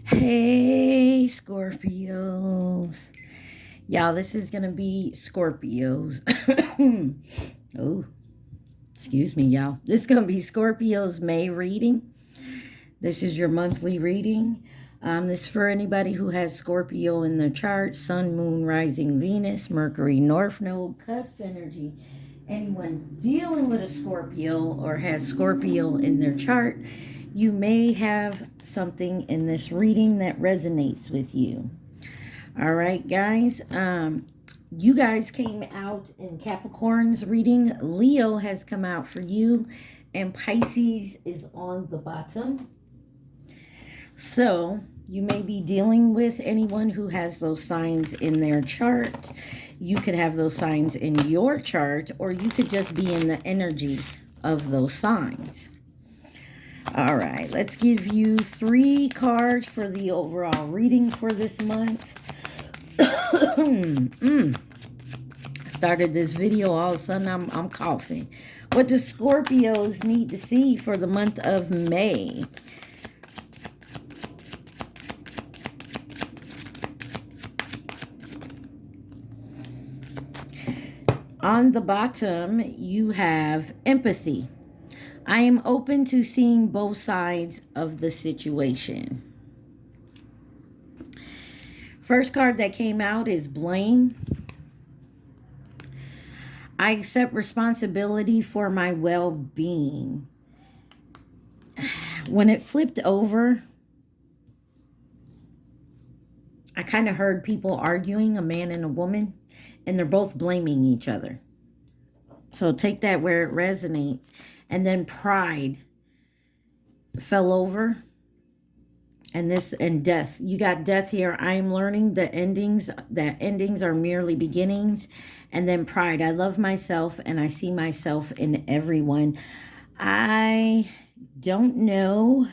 Hey, Scorpios. Y'all, this is going to be Scorpios. Oh, excuse me, y'all. This is going to be Scorpio's May reading. This is your monthly reading. This is for anybody who has Scorpio in their chart, Sun, Moon, Rising, Venus, Mercury, North Node, cusp energy. Anyone dealing with a Scorpio or has Scorpio in their chart, you may have something in this reading that resonates with you. All right, guys. You guys came out in Capricorn's reading. Leo has come out for you, and Pisces is on the bottom. So you may be dealing with anyone who has those signs in their chart. You could have those signs in your chart, or you could just be in the energy of those signs. All right, let's give you 3 cards for the overall reading for this month. Started this video, all of a sudden I'm coughing. What do Scorpios need to see for the month of May? On the bottom, you have empathy. I am open to seeing both sides of the situation. First card that came out is blame. I accept responsibility for my well-being. When it flipped over, I kind of heard people arguing, a man and a woman, and they're both blaming each other. So take that where it resonates. And then pride fell over. And death. You got death here. I am learning that endings are merely beginnings. And then pride. I love myself and I see myself in everyone. I don't know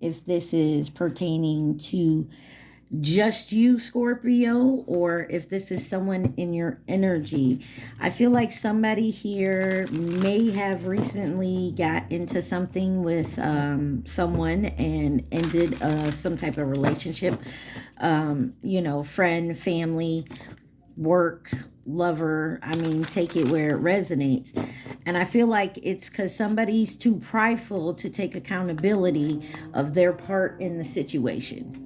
if this is pertaining to just you, Scorpio, or if this is someone in your energy. I feel like somebody here may have recently got into something with someone and ended some type of relationship, friend, family, work, lover. I mean, take it where it resonates. And I feel like it's because somebody's too prideful to take accountability of their part in the situation.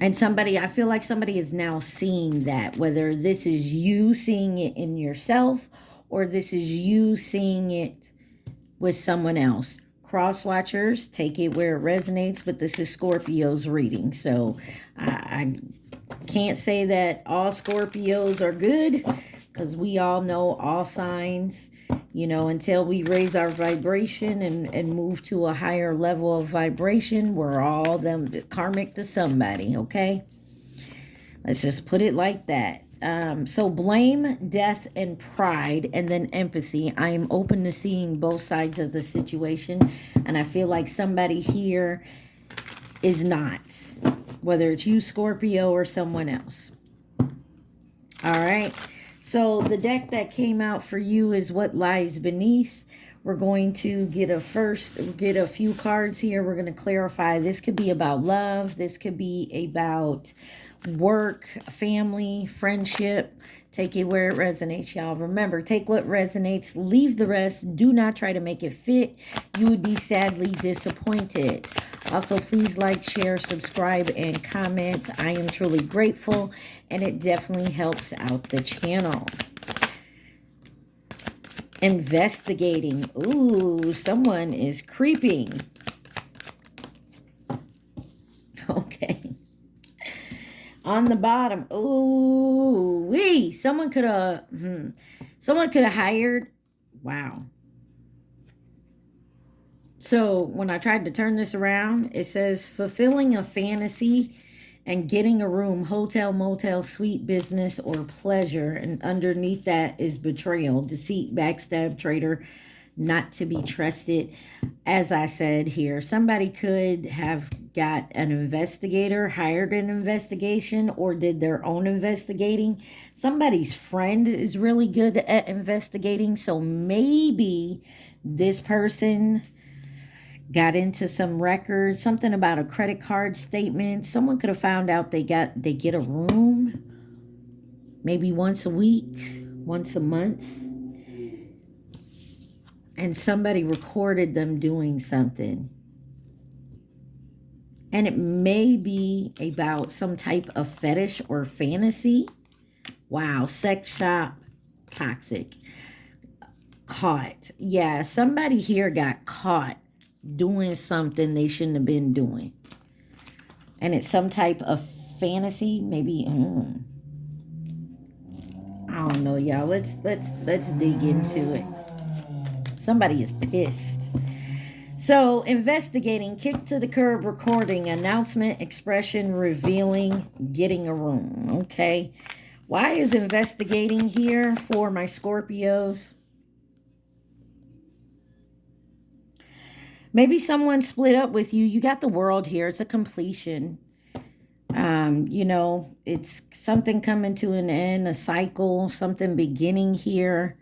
And I feel like somebody is now seeing that, whether this is you seeing it in yourself or this is you seeing it with someone else. Cross watchers, take it where it resonates, but this is Scorpio's reading. So I can't say that all Scorpios are good, because we all know all signs, until we raise our vibration and move to a higher level of vibration, we're all them karmic to somebody, okay? Let's just put it like that. So blame, death, and pride, and then empathy. I am open to seeing both sides of the situation, and I feel like somebody here is not, whether it's you, Scorpio, or someone else. All right. So the deck that came out for you is What Lies Beneath. We're going to get a few cards here. We're going to clarify. This could be about love. This could be about work, family, friendship. Take it where it resonates, y'all. Remember, take what resonates, leave the rest. Do not try to make it fit. You would be sadly disappointed. Also, please like, share, subscribe, and comment. I am truly grateful, and it definitely helps out the channel. Investigating. Ooh, someone is creeping. Okay. On the bottom. Ooh, wee. Someone could have hired. Wow. So when I tried to turn this around, it says fulfilling a fantasy and getting a room, hotel, motel, suite, business, or pleasure. And underneath that is betrayal, deceit, backstab, traitor, not to be trusted. As I said here, somebody could have got an investigator, hired an investigation, or did their own investigating. Somebody's friend is really good at investigating. So maybe this person got into some records, something about a credit card statement. Someone could have found out they get a room maybe once a week, once a month, and somebody recorded them doing something. And it may be about some type of fetish or fantasy. Wow, sex shop, toxic. Caught. Yeah, somebody here got caught doing something they shouldn't have been doing. And it's some type of fantasy, maybe. I don't know, y'all. Let's dig into it. Somebody is pissed. So, investigating, kick to the curb, recording, announcement, expression, revealing, getting a room. Okay. Why is investigating here for my Scorpios? Maybe someone split up with you. You got the world here. It's a completion. You know, it's something coming to an end, a cycle, something beginning here.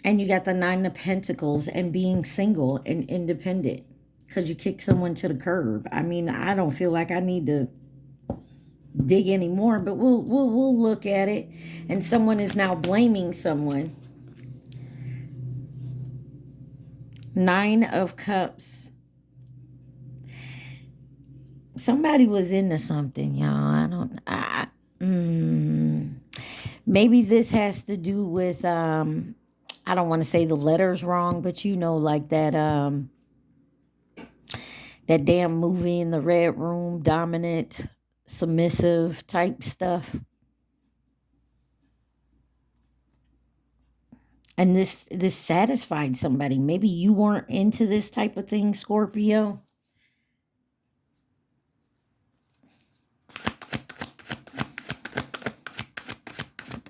And you got the Nine of Pentacles and being single and independent because you kick someone to the curb. I mean, I don't feel like I need to dig anymore, but we'll look at it. And someone is now blaming someone. Nine of Cups. Somebody was into something, y'all. Maybe this has to do with I don't want to say the letters wrong, but you know, like that that damn movie in the Red Room, dominant, submissive type stuff. And this satisfied somebody. Maybe you weren't into this type of thing, Scorpio.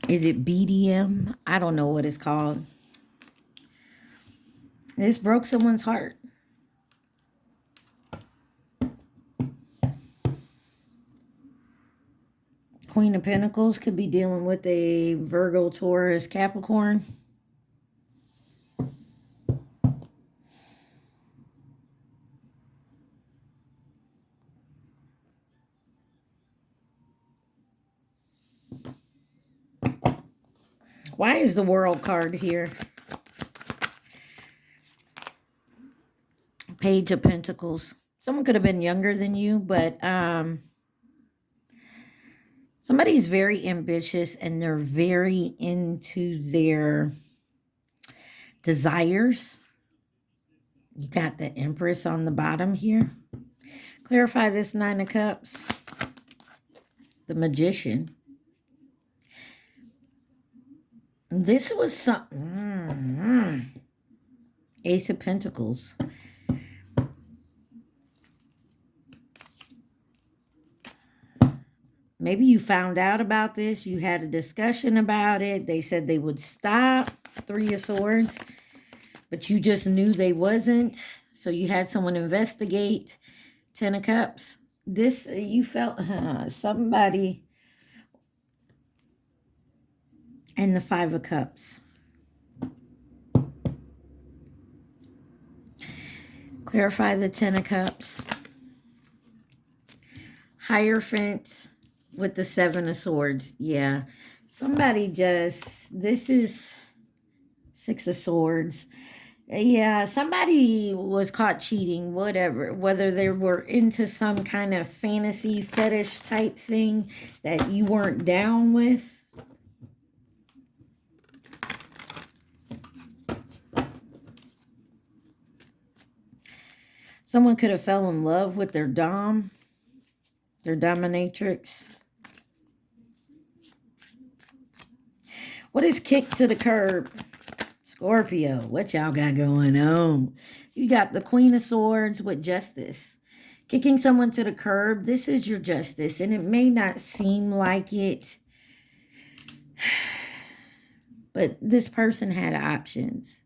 Is it BDM? I don't know what it's called. This broke someone's heart. Queen of Pentacles could be dealing with a Virgo, Taurus, Capricorn. Why is the World card here? Page of Pentacles. Someone could have been younger than you, but somebody's very ambitious and they're very into their desires. You got the Empress on the bottom here. Clarify this Nine of Cups. The Magician. This was some Ace of Pentacles. Maybe you found out about this. You had a discussion about it. They said they would stop. Three of Swords. But you just knew they wasn't. So you had someone investigate. Ten of Cups. This, you felt somebody. And the Five of Cups. Clarify the Ten of Cups. Hierophant with the Seven of Swords. Yeah. Somebody just, this is Six of Swords. Yeah, somebody was caught cheating, whatever. Whether they were into some kind of fantasy fetish type thing that you weren't down with. Someone could have fell in love with their dom, their dominatrix. What is kick to the curb? Scorpio, what y'all got going on? You got the Queen of Swords with justice. Kicking someone to the curb, this is your justice. And it may not seem like it, but this person had options.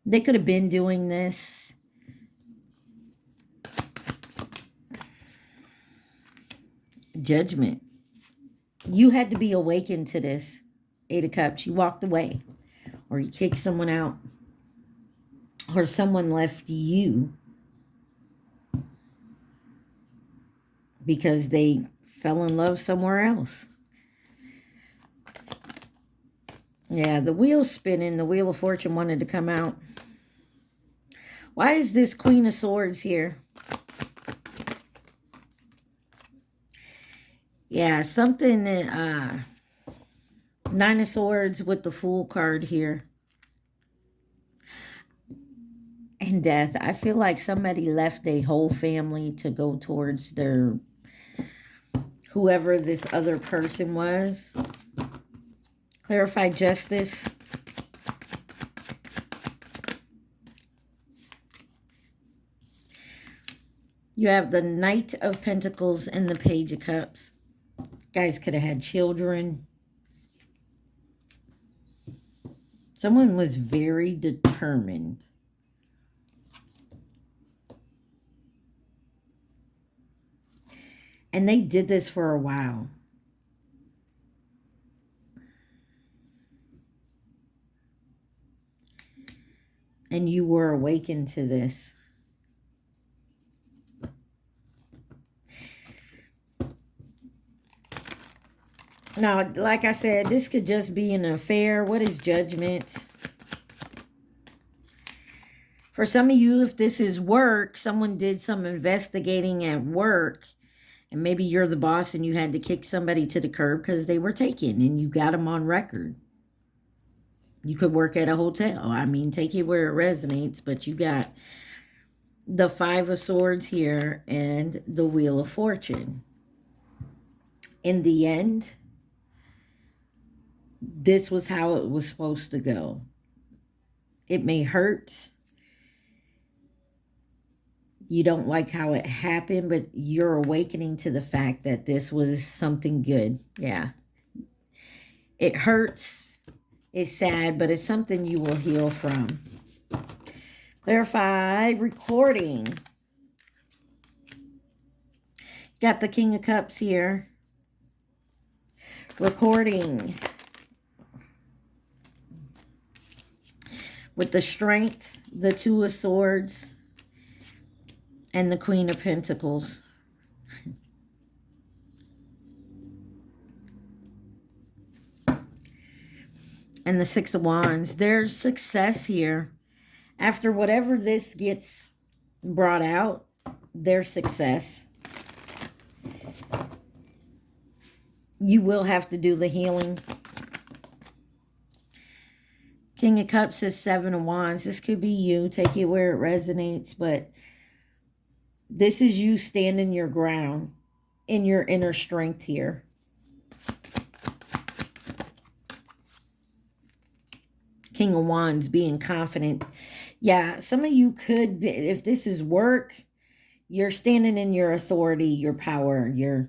They could have been doing this. Judgment. You had to be awakened to this. Eight of Cups. You walked away. Or you kicked someone out. or someone left you because they fell in love somewhere else. Yeah, the wheel's spinning. The Wheel of Fortune wanted to come out. Why is this Queen of Swords here? Yeah, something that, Nine of Swords with the Fool card here. And Death. I feel like somebody left their whole family to go towards their, whoever this other person was. Clarify Justice. You have the Knight of Pentacles and the Page of Cups. Guys could have had children. Someone was very determined. And they did this for a while. And you were awakened to this. Now, like I said, this could just be an affair. What is Judgment? For some of you, if this is work, someone did some investigating at work, and maybe you're the boss and you had to kick somebody to the curb because they were taken and you got them on record. You could work at a hotel. I mean, take it where it resonates, but you got the Five of Swords here and the Wheel of Fortune. In the end, this was how it was supposed to go. It may hurt. You don't like how it happened, but you're awakening to the fact that this was something good. Yeah. It hurts. It's sad, but it's something you will heal from. Clarify recording. Got the King of Cups here. Recording. With the Strength, the Two of Swords, and the Queen of Pentacles. And the Six of Wands. There's success here. After whatever this gets brought out, there's success. You will have to do the healing. King of Cups is Seven of Wands. This could be you. Take it where it resonates, but this is you standing your ground in your inner strength here. King of Wands, being confident. Yeah, some of you could be, if this is work, you're standing in your authority, your power. You're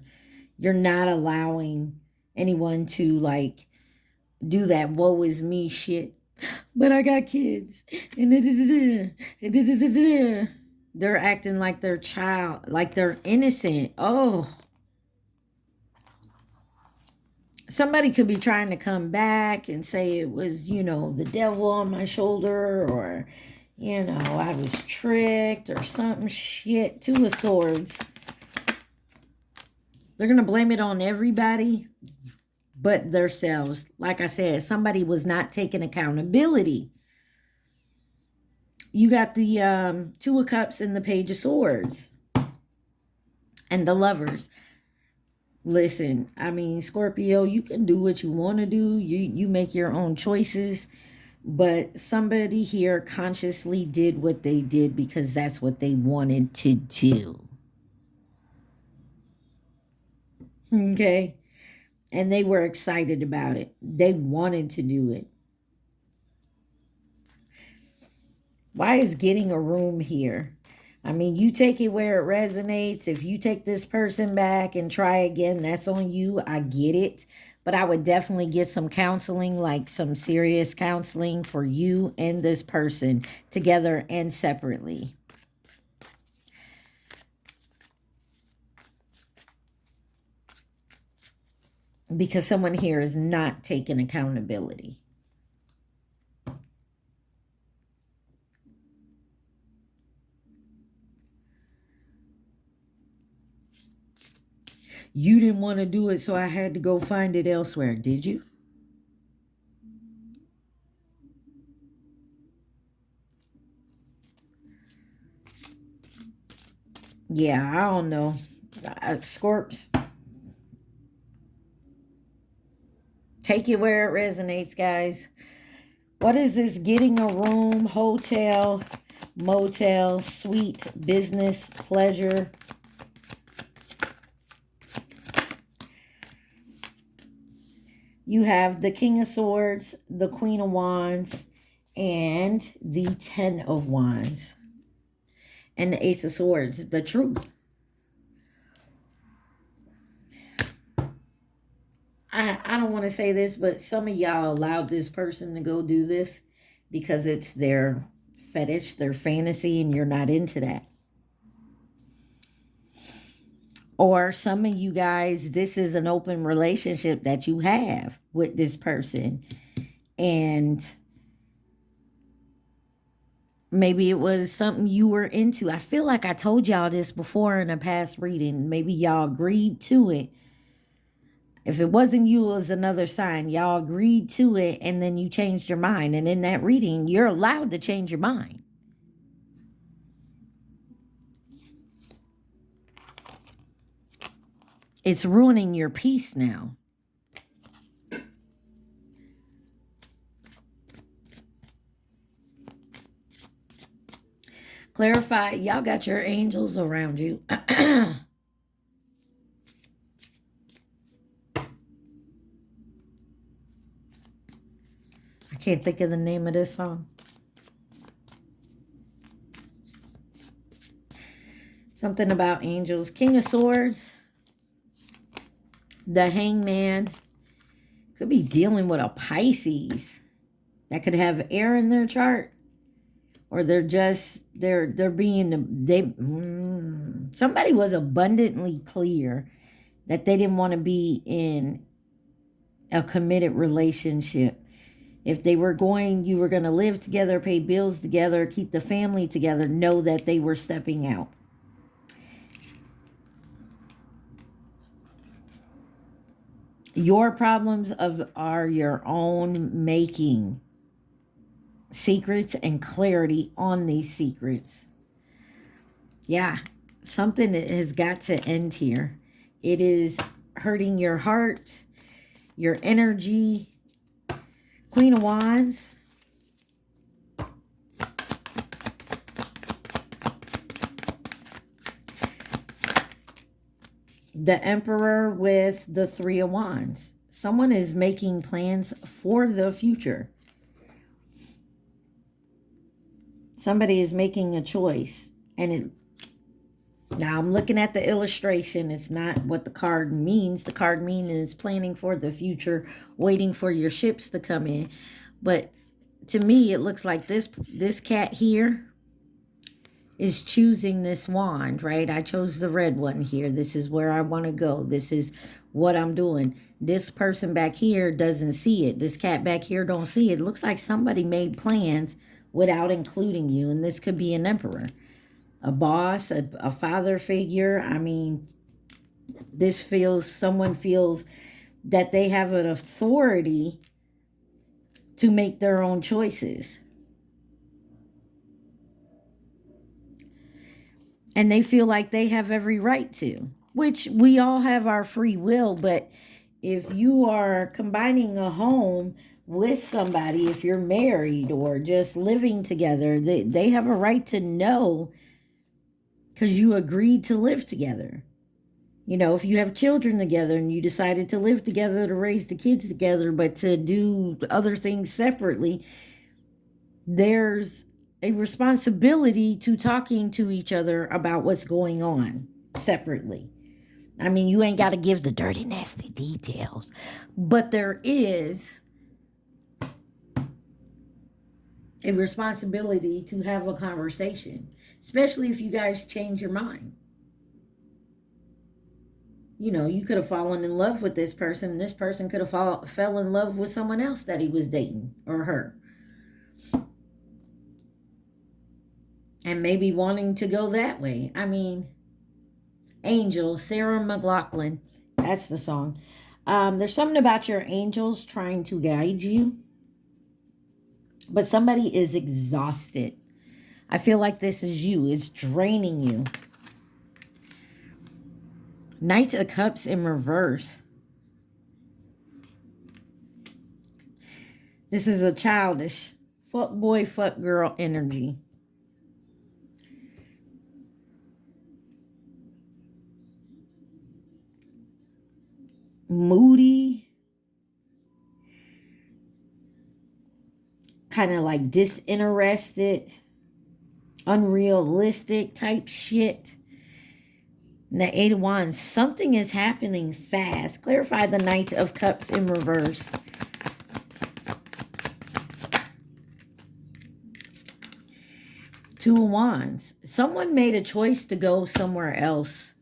not allowing anyone to like do that woe is me shit. But I got kids. They're acting like they're child, like they're innocent. Oh. Somebody could be trying to come back and say it was, you know, the devil on my shoulder, or, you know, I was tricked or something shit. Two of Swords. They're going to blame it on everybody but themselves. Like I said, somebody was not taking accountability. You got the Two of Cups and the Page of Swords. And the Lovers. Listen, I mean, Scorpio, you can do what you want to do. You make your own choices. But somebody here consciously did what they did because that's what they wanted to do. Okay? And they were excited about it. They wanted to do it. Why is getting a room here? I mean, you take it where it resonates. If you take this person back and try again, that's on you. I get it. But I would definitely get some counseling, like some serious counseling for you and this person together and separately. Because someone here is not taking accountability. You didn't want to do it, so I had to go find it elsewhere. Did you? Yeah, I don't know. Scorps, take it where it resonates, guys. What is this? Getting a room, hotel, motel, suite, business, pleasure. You have the King of Swords, the Queen of Wands, and the Ten of Wands. And the Ace of Swords, the truth. I don't want to say this, but some of y'all allowed this person to go do this because it's their fetish, their fantasy, and you're not into that. Or some of you guys, this is an open relationship that you have with this person. And maybe it was something you were into. I feel like I told y'all this before in a past reading. Maybe y'all agreed to it. If it wasn't you, it was another sign. Y'all agreed to it and then you changed your mind. And in that reading, you're allowed to change your mind. It's ruining your peace now. Clarify, y'all got your angels around you. I can't think of the name of this song. Something about angels. King of Swords. The Hangman. Could be dealing with a Pisces. That could have air in their chart. Or they're just, they're being, somebody was abundantly clear that they didn't want to be in a committed relationship. If they were going, you were going to live together, pay bills together, keep the family together, know that they were stepping out. Your problems are your own making. Secrets and clarity on these secrets. Yeah, something has got to end here. It is hurting your heart, your energy. Queen of Wands. The Emperor with the Three of Wands. Someone is making plans for the future. Somebody is making a choice. And now I'm looking at the illustration. It's not what the card means. The card means planning for the future, waiting for your ships to come in. But to me, it looks like this cat here is choosing this wand, right? I chose the red one here. This is where I want to go. This is what I'm doing. This person back here doesn't see it. This cat back here don't see it. It looks like somebody made plans without including you. And this could be an emperor, a boss, a father figure. I mean, someone feels that they have an authority to make their own choices. And they feel like they have every right to, which we all have our free will. But if you are combining a home with somebody, if you're married or just living together, they have a right to know because you agreed to live together. You know, if you have children together and you decided to live together to raise the kids together, but to do other things separately, there's a responsibility to talking to each other about what's going on separately. I mean, you ain't got to give the dirty, nasty details, but there is a responsibility to have a conversation, especially if you guys change your mind. You know, you could have fallen in love with this person, and this person could have fell in love with someone else that he was dating, or her. And maybe wanting to go that way. I mean, Angel, Sarah McLachlan, That's the song. There's something about your angels trying to guide you, but somebody is exhausted. I feel like this is you. It's draining you. Knight of Cups in reverse. This is a childish fuck boy, fuck girl energy. Moody. Kind of like disinterested. Unrealistic type shit. And the Eight of Wands. Something is happening fast. Clarify the Knight of Cups in reverse. Two of Wands. Someone made a choice to go somewhere else.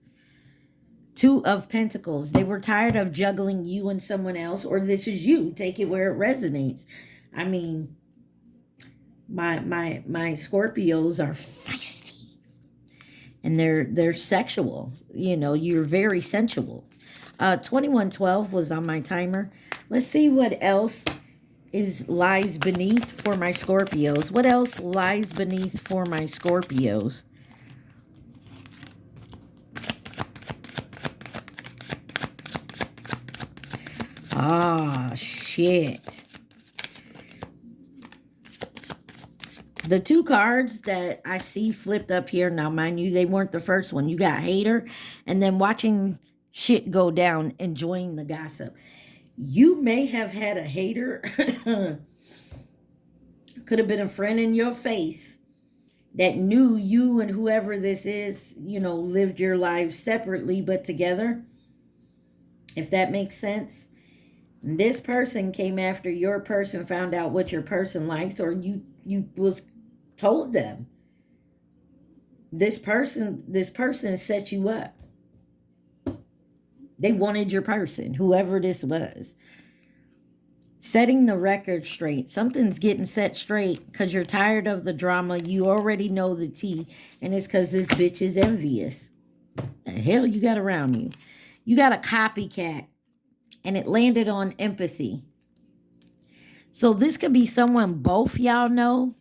Two of Pentacles. They were tired of juggling you and someone else, or this is you. Take it where it resonates. I mean, my Scorpios are feisty. And they're sexual. You know, you're very sensual. 2112 was on my timer. Let's see what else lies beneath for my Scorpios. What else lies beneath for my Scorpios? Ah, shit. The two cards that I see flipped up here, now mind you, they weren't the first one. You got hater, and then watching shit go down, enjoying the gossip. You may have had a hater. Could have been a friend in your face that knew you and whoever this is, you know, lived your lives separately but together. If that makes sense. This person came after your person, found out what your person likes, or you was told them. This person set you up. They wanted your person, whoever this was. Setting the record straight. Something's getting set straight because you're tired of the drama. You already know the tea, and it's because this bitch is envious. The hell you got around you? You got a copycat, and it landed on empathy. So this could be someone both y'all know,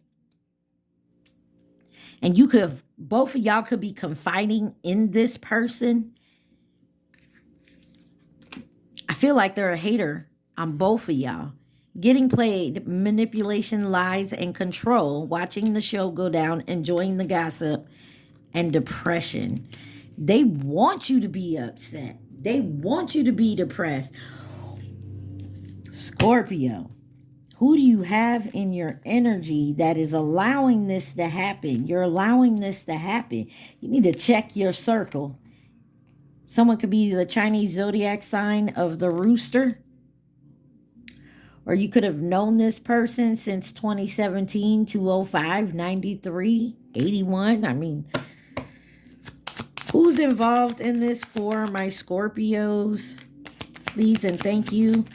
and you could, both of y'all could be confiding in this person. I feel like they're a hater on both of y'all. Getting played, manipulation, lies, and control. Watching the show go down, enjoying the gossip, and depression. They want you to be upset. They want you to be depressed. Scorpio, who do you have in your energy that is allowing this to happen? You're allowing this to happen. You need to check your circle. Someone could be the Chinese zodiac sign of the rooster. Or you could have known this person since 2017, 205, 93, 81. I mean, who's involved in this for my Scorpios? Please and thank you.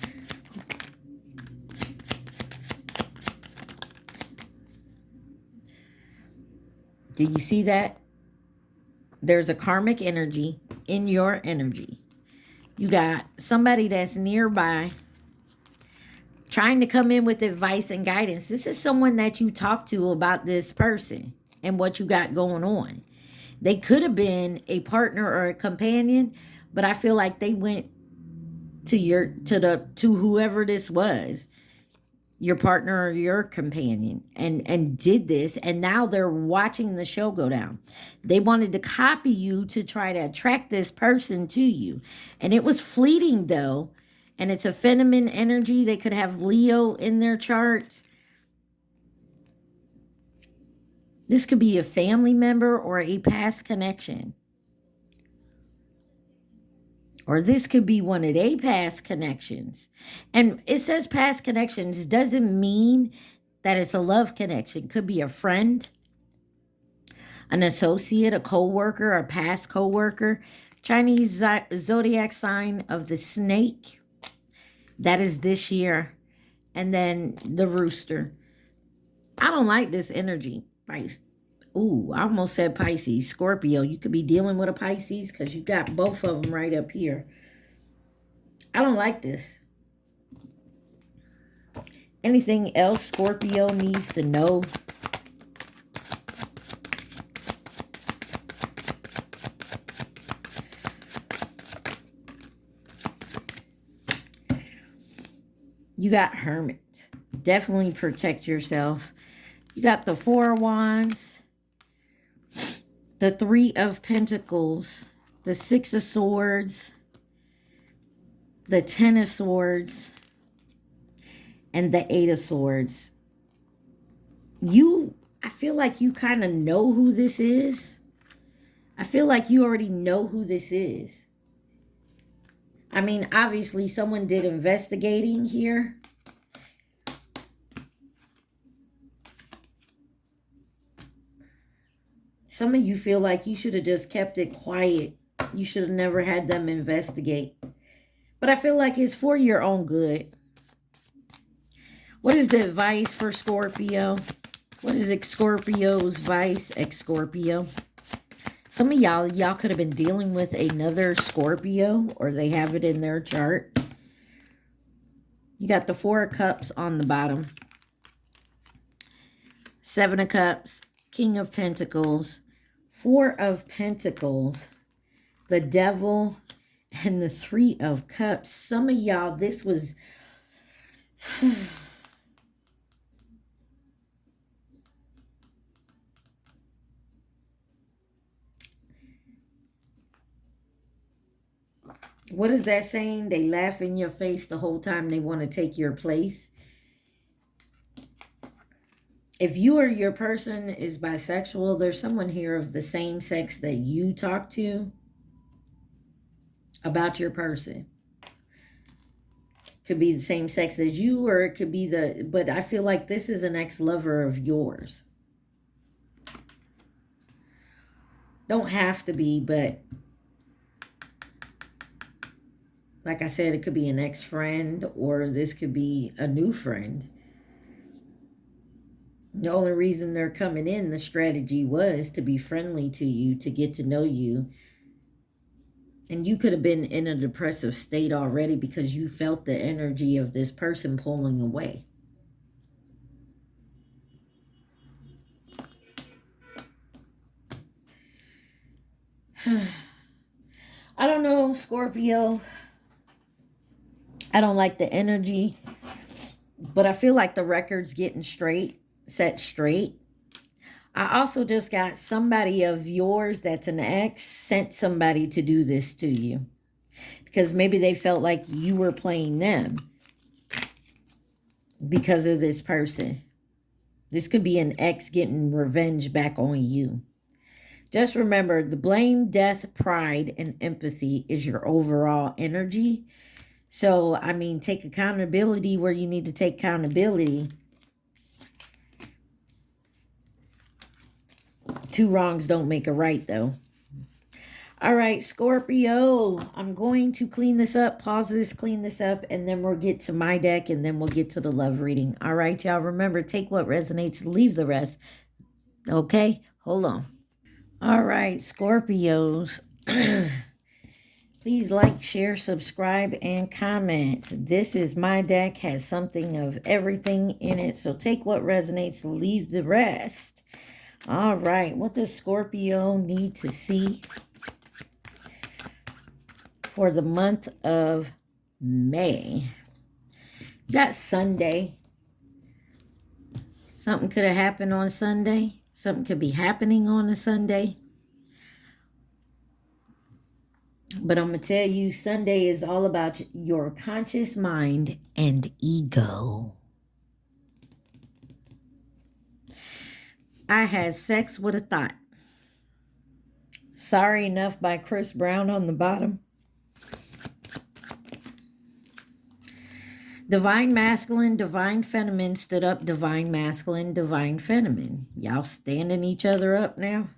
Did you see that? There's a karmic energy in your energy. You got somebody that's nearby trying to come in with advice and guidance. This is someone that you talk to about this person and what you got going on. They could have been a partner or a companion, but I feel like they went to whoever this was, your partner or your companion, and did this, and now they're watching the show go down. They wanted to copy you to try to attract this person to you. And it was fleeting though. And it's a feminine energy. They could have Leo in their chart. This could be a family member or a past connection. Or this could be one of their past connections. And it says past connections doesn't mean that it's a love connection. Could be a friend, an associate, a co-worker, a past co-worker. Chinese zodiac sign of the snake. That is this year. And then the rooster. I don't like this energy. Ooh, I almost said Pisces. Scorpio, you could be dealing with a Pisces because you got both of them right up here. I don't like this. Anything else Scorpio needs to know? You got Hermit. Definitely protect yourself. You got the Four of Wands, the Three of Pentacles, the Six of Swords, the Ten of Swords, and the Eight of Swords. I feel like you kind of know who this is. I feel like you already know who this is. I mean, obviously, someone did investigating here. Some of you feel like you should have just kept it quiet. You should have never had them investigate. But I feel like it's for your own good. What is the advice for Scorpio? What is Scorpio's advice, ex-Scorpio? Some of y'all could have been dealing with another Scorpio, or they have it in their chart. You got the Four of Cups on the bottom. Seven of Cups, King of Pentacles, Four of Pentacles, the Devil, and the Three of Cups. Some of y'all, this was... What is that saying? They laugh in your face the whole time they want to take your place. If you or your person is bisexual, there's someone here of the same sex that you talk to about your person. Could be the same sex as you, or it could be but I feel like this is an ex-lover of yours. Don't have to be, but like I said, it could be an ex-friend, or this could be a new friend. The only reason they're coming in, the strategy was to be friendly to you, to get to know you. And you could have been in a depressive state already because you felt the energy of this person pulling away. I don't know, Scorpio. I don't like the energy, but I feel like the record's getting set straight. I also just got somebody of yours that's an ex sent somebody to do this to you. Because maybe they felt like you were playing them because of this person. This could be an ex getting revenge back on you. Just remember, the blame, death, pride, and empathy is your overall energy. So, I mean, take accountability where you need to take accountability. Two wrongs don't make a right, though. All right, Scorpio, I'm going to clean this up, pause this, clean this up, and then we'll get to my deck, and then we'll get to the love reading. All right, y'all, remember, take what resonates, leave the rest. Okay, hold on. All right, Scorpios. Please like, share, subscribe, and comment. This is my deck, has something of everything in it. So take what resonates, leave the rest. All right, what does Scorpio need to see for the month of May? You got Sunday. Something could have happened on Sunday. Something could be happening on a Sunday. But I'm going to tell you, Sunday is all about your conscious mind and ego. I had sex with a thought. Sorry Enough by Chris Brown on the bottom. Divine Masculine, Divine Feminine stood up. Divine Masculine, Divine Feminine. Y'all standing each other up now?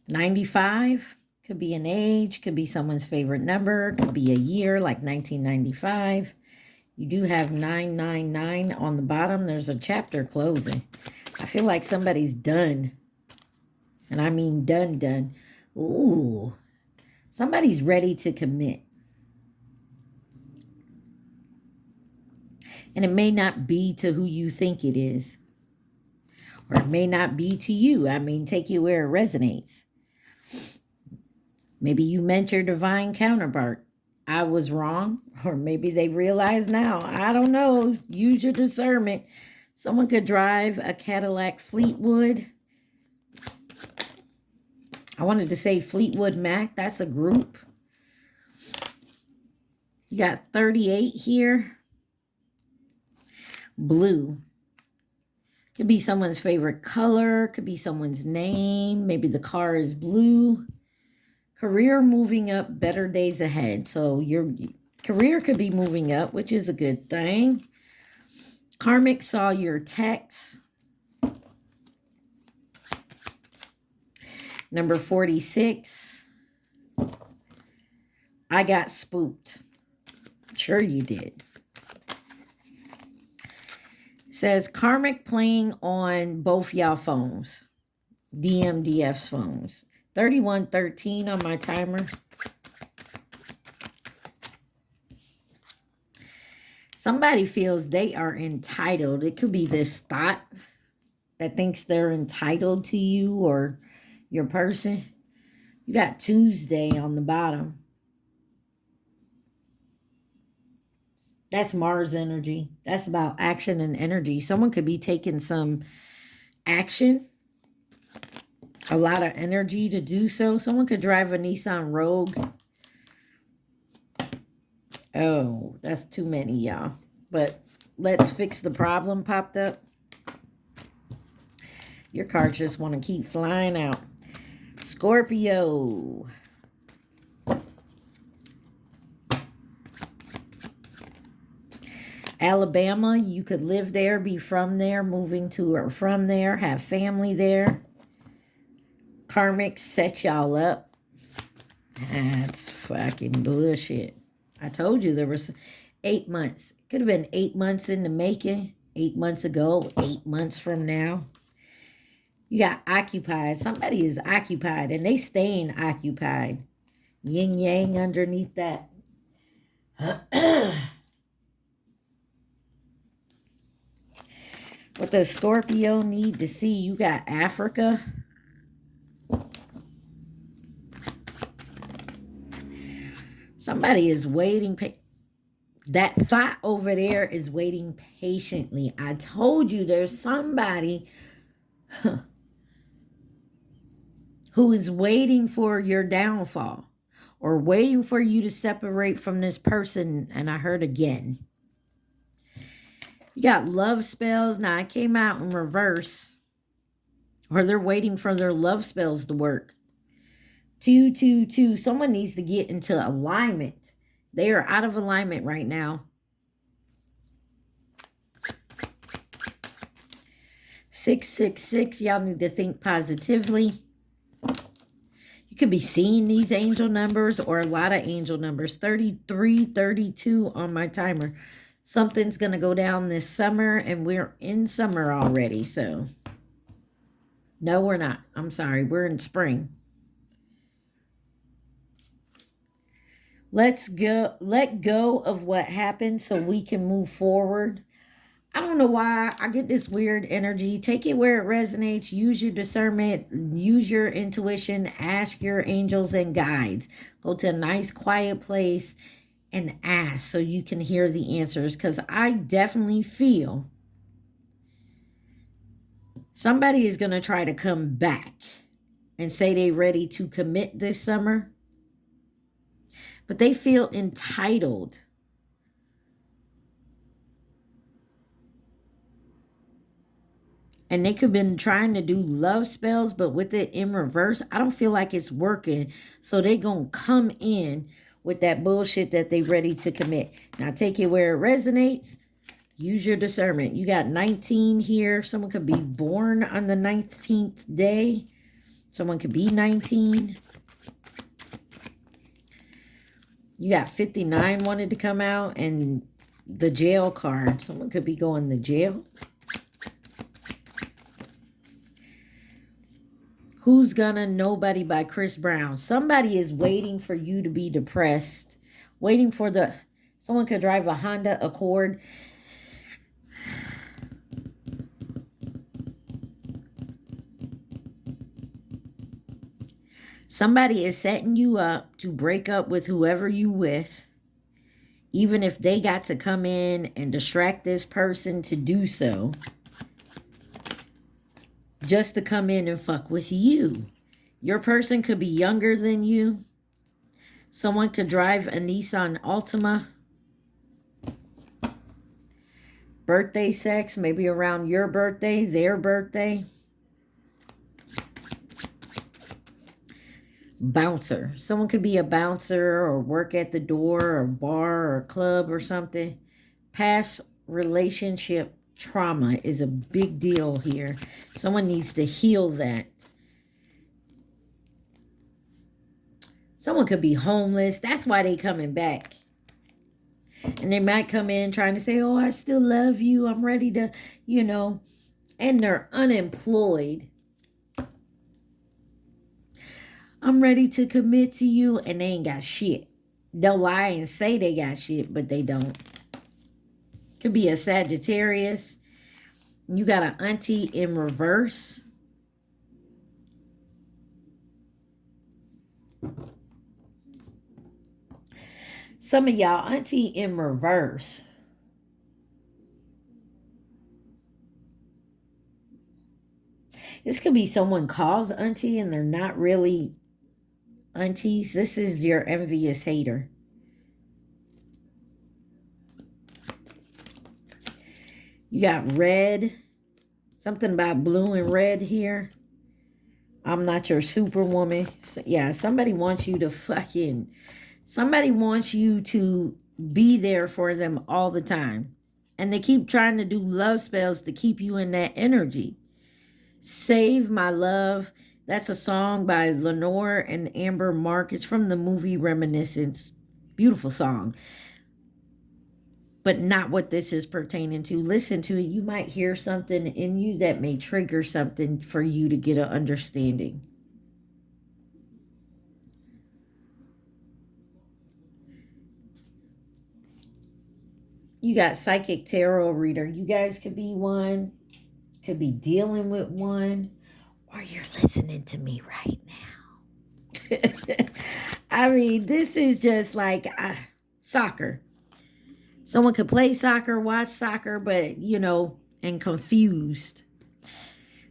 $95 could be an age, could be someone's favorite number, could be a year like 1995. You do have 999 on the bottom. There's a chapter closing. I feel like somebody's done. And I mean done, done. Ooh, somebody's ready to commit. And it may not be to who you think it is. Or it may not be to you. I mean, take it where it resonates. Maybe you met your divine counterpart. I was wrong. Or maybe they realize now. I don't know. Use your discernment. Someone could drive a Cadillac Fleetwood. I wanted to say Fleetwood Mac. That's a group. You got 38 here. Blue. Could be someone's favorite color. Could be someone's name. Maybe the car is blue. Career moving up. Better days ahead. So your career could be moving up, which is a good thing. Karmic saw your text. Number 46. I got spooked. Sure you did. Says karmic playing on both y'all phones. DMDF's phones. 3113 on my timer. Somebody feels they are entitled. It could be this thought that thinks they're entitled to you or your person. You got Tuesday on the bottom. That's Mars energy. That's about action and energy. Someone could be taking some action. A lot of energy to do so. Someone could drive a Nissan Rogue. Oh, that's too many, y'all. But let's fix the problem popped up. Your cards just want to keep flying out. Scorpio. Alabama, you could live there, be from there, moving to or from there, have family there. Karmic set y'all up. That's fucking bullshit. I told you there was 8 months. Could have been 8 months in the making, 8 months ago, 8 months from now. You got occupied. Somebody is occupied and they staying occupied. Yin yang underneath that. What does Scorpio need to see? You got Africa. Somebody is waiting. That thought over there is waiting patiently. I told you there's somebody who is waiting for your downfall or waiting for you to separate from this person. And I heard again. You got love spells. Now, it came out in reverse. Or they're waiting for their love spells to work. 222. Someone needs to get into alignment. They are out of alignment right now. 666. Y'all need to think positively. You could be seeing these angel numbers or a lot of angel numbers. 33, 32 on my timer. Something's going to go down this summer, and we're in summer already, so. No, we're not. I'm sorry. We're in spring. Let go of what happened so we can move forward. I don't know why I get this weird energy. Take it where it resonates. Use your discernment. Use your intuition. Ask your angels and guides. Go to a nice quiet place and ask so you can hear the answers, because I definitely feel somebody is going to try to come back and say they're ready to commit this summer, but they feel entitled. And they could have been trying to do love spells, but with it in reverse, I don't feel like it's working. So they're going to come in with that bullshit that they ready to commit. Now, take it where it resonates. Use your discernment. You got 19 here. Someone could be born on the 19th day. Someone could be 19. You got 59 wanted to come out, and the jail card. Someone could be going to jail. Who's Gonna Nobody by Chris Brown. Somebody is waiting for you to be depressed. Waiting for the... Someone could drive a Honda Accord. Somebody is setting you up to break up with whoever you with. Even if they got to come in and distract this person to do so. Just to come in and fuck with you. Your person could be younger than you. Someone could drive a Nissan Altima. Birthday sex, maybe around your birthday, their birthday. Bouncer. Someone could be a bouncer or work at the door or bar or club or something. Past relationship trauma is a big deal here. Someone needs to heal that. Someone could be homeless. That's why they coming back. And they might come in trying to say, oh, I still love you. I'm ready to, you know. And they're unemployed. I'm ready to commit to you. And they ain't got shit. They'll lie and say they got shit, but they don't. Could be a Sagittarius. You got an auntie in reverse. Some of y'all, auntie in reverse. This could be someone calls auntie and they're not really aunties. This is your envious hater. You got red. Something about blue and red here. I'm not your superwoman. Yeah, somebody wants you to fucking... Somebody wants you to be there for them all the time. And they keep trying to do love spells to keep you in that energy. Save My Love. That's a song by Lenore and Amber Mark. It's from the movie Reminiscence. Beautiful song. But not what this is pertaining to. Listen to it. You might hear something in you that may trigger something for you to get an understanding. You got psychic tarot reader. You guys could be one. Could be dealing with one. Or you're listening to me right now. I mean, this is just like soccer. Someone could play soccer, watch soccer, but, you know, and confused.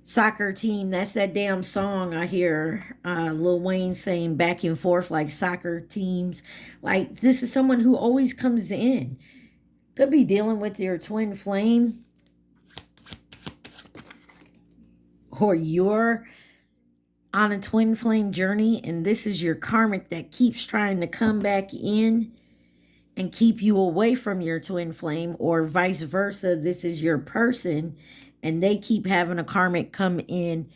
Soccer team, that's that damn song I hear Lil Wayne saying back and forth like soccer teams. Like, this is someone who always comes in. Could be dealing with your twin flame. Or you're on a twin flame journey and this is your karmic that keeps trying to come back in and keep you away from your twin flame, or vice versa. This is your person and they keep having a karmic come in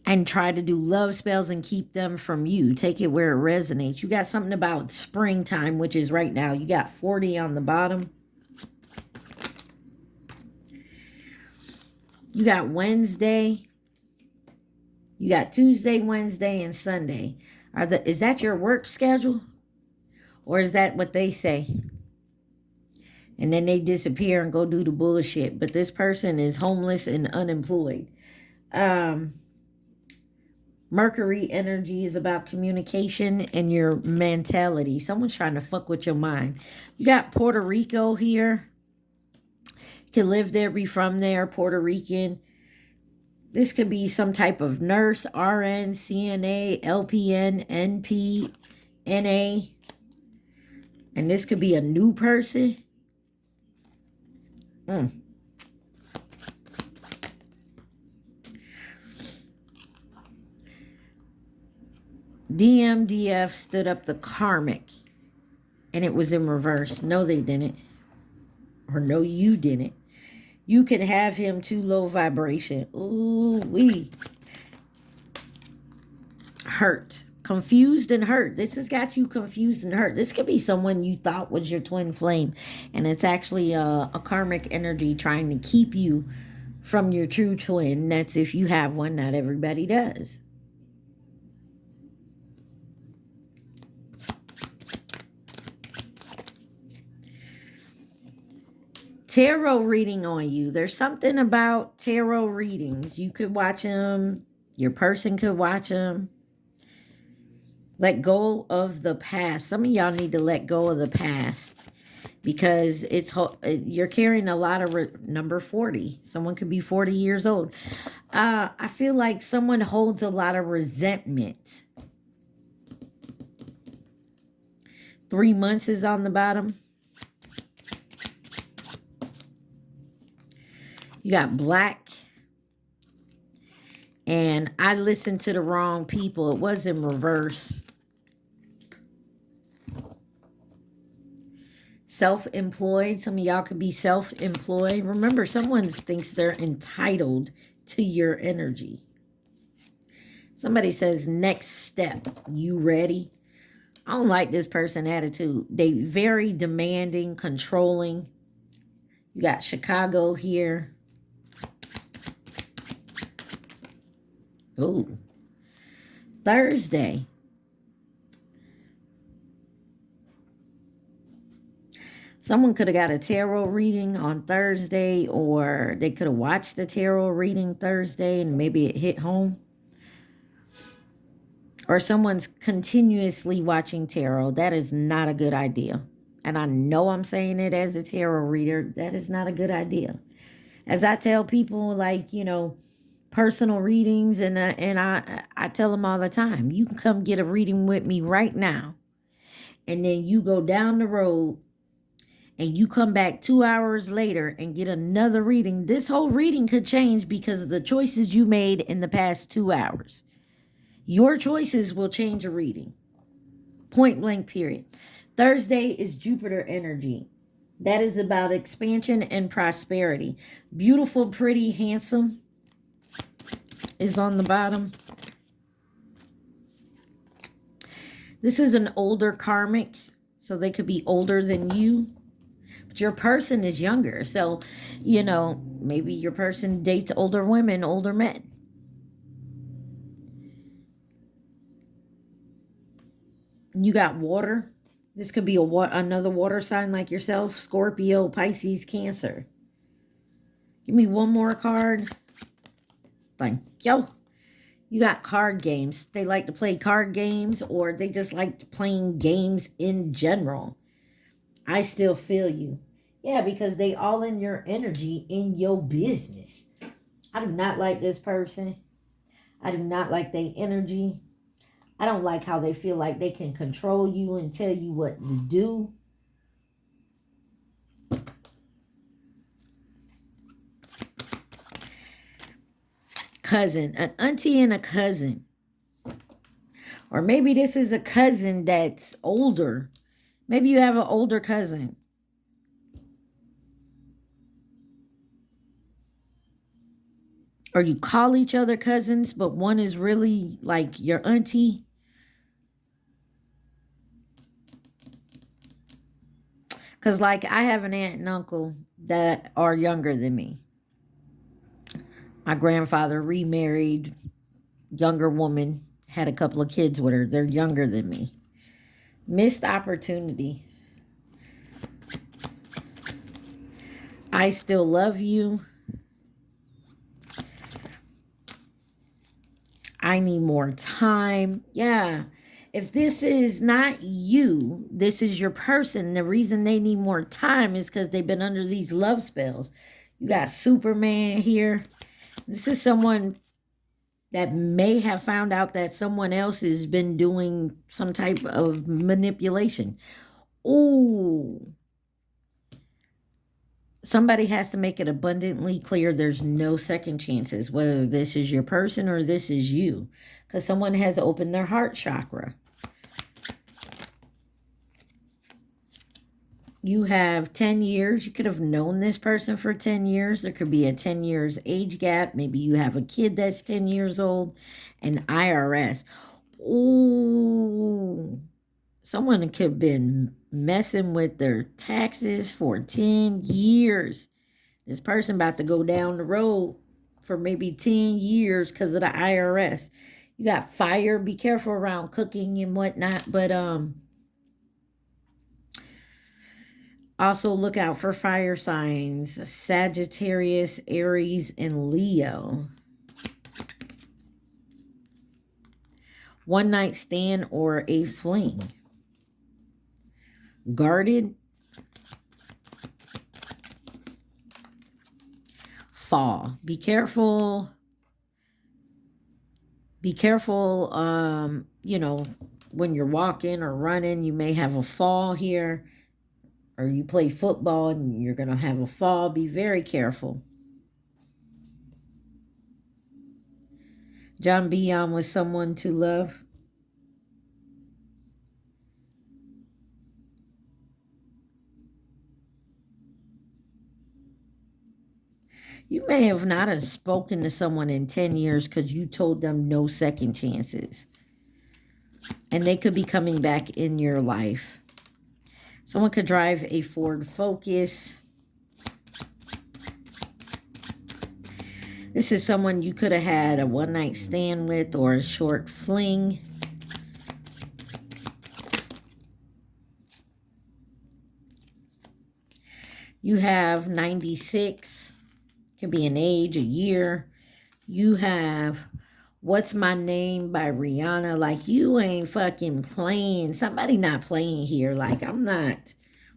and try to do love spells and keep them from you. Take it where it resonates. You got something about springtime, which is right now. You got 40 on the bottom. You got Wednesday. You got Tuesday, Wednesday, and Sunday. Is that your work schedule? Or is that what they say? And then they disappear and go do the bullshit. But this person is homeless and unemployed. Mercury energy is about communication and your mentality. Someone's trying to fuck with your mind. You got Puerto Rico here. You can live there, be from there, Puerto Rican. This could be some type of nurse, RN, CNA, LPN, NP, NA. And this could be a new person. DMDF stood up the karmic. And it was in reverse. No, they didn't. Or no, you didn't. You can have him too low vibration. Ooh, wee. Hurt. Confused and hurt. This has got you confused and hurt. This could be someone you thought was your twin flame. And it's actually a karmic energy trying to keep you from your true twin. That's if you have one. Not everybody does. Tarot reading on you. There's something about tarot readings. You could watch them. Your person could watch them. Let go of the past. Some of y'all need to let go of the past because you're carrying a lot of number 40. Someone could be 40 years old. I feel like someone holds a lot of resentment. 3 months is on the bottom. You got black. And I listened to the wrong people. It was in reverse. Self-employed. Some of y'all could be self-employed. Remember, someone thinks they're entitled to your energy. Somebody says, next step. You ready? I don't like this person attitude. They very demanding, controlling. You got Chicago here. Ooh. Thursday. Someone could have got a tarot reading on Thursday, or they could have watched the tarot reading Thursday and maybe it hit home. Or someone's continuously watching tarot. That is not a good idea. And I know I'm saying it as a tarot reader. That is not a good idea. As I tell people, like, you know, personal readings, and I tell them all the time, you can come get a reading with me right now. And then you go down the road and you come back 2 hours later and get another reading. This whole reading could change because of the choices you made in the past 2 hours. Your choices will change a reading. Point blank, period. Thursday is Jupiter energy. That is about expansion and prosperity. Beautiful, pretty, handsome is on the bottom. This is an older karmic, so they could be older than you. But your person is younger. So, you know, maybe your person dates older women, older men. You got water. This could be another water sign like yourself. Scorpio, Pisces, Cancer. Give me one more card. Thank you. You got card games. They like to play card games, or they just like playing games in general. I still feel you. Yeah, because they all in your energy, in your business. I do not like this person. I do not like their energy. I don't like how they feel like they can control you and tell you what to do. Cousin, an auntie and a cousin. Or maybe this is a cousin that's older. Maybe you have an older cousin. Or you call each other cousins, but one is really like your auntie. Because like I have an aunt and uncle that are younger than me. My grandfather remarried, younger woman, had a couple of kids with her. They're younger than me. Missed opportunity. I still love you. I need more time. Yeah. If this is not you, this is your person. The reason they need more time is because they've been under these love spells. You got Superman here. This is someone that may have found out that someone else has been doing some type of manipulation. Ooh. Somebody has to make it abundantly clear there's no second chances, whether this is your person or this is you, because someone has opened their heart chakra. You have 10 years. You could have known this person for 10 years. There could be a 10 years age gap. Maybe you have a kid that's 10 years old. And IRS. Ooh. Someone could have been messing with their taxes for 10 years. This person about to go down the road for maybe 10 years because of the IRS. You got fire. Be careful around cooking and whatnot. But also look out for fire signs. Sagittarius, Aries, and Leo. One night stand or a fling. Guarded. Fall. Be careful. Be careful, you know, when you're walking or running, you may have a fall here. Or you play football and you're going to have a fall. Be very careful. John, be on with someone to love. You may have not have spoken to someone in 10 years because you told them no second chances. And they could be coming back in your life. Someone could drive a Ford Focus. This is someone you could have had a one-night stand with or a short fling. You have 96. Could be an age, a year. You have What's My Name by Rihanna. Like, you ain't fucking playing. Somebody not playing here. Like, I'm not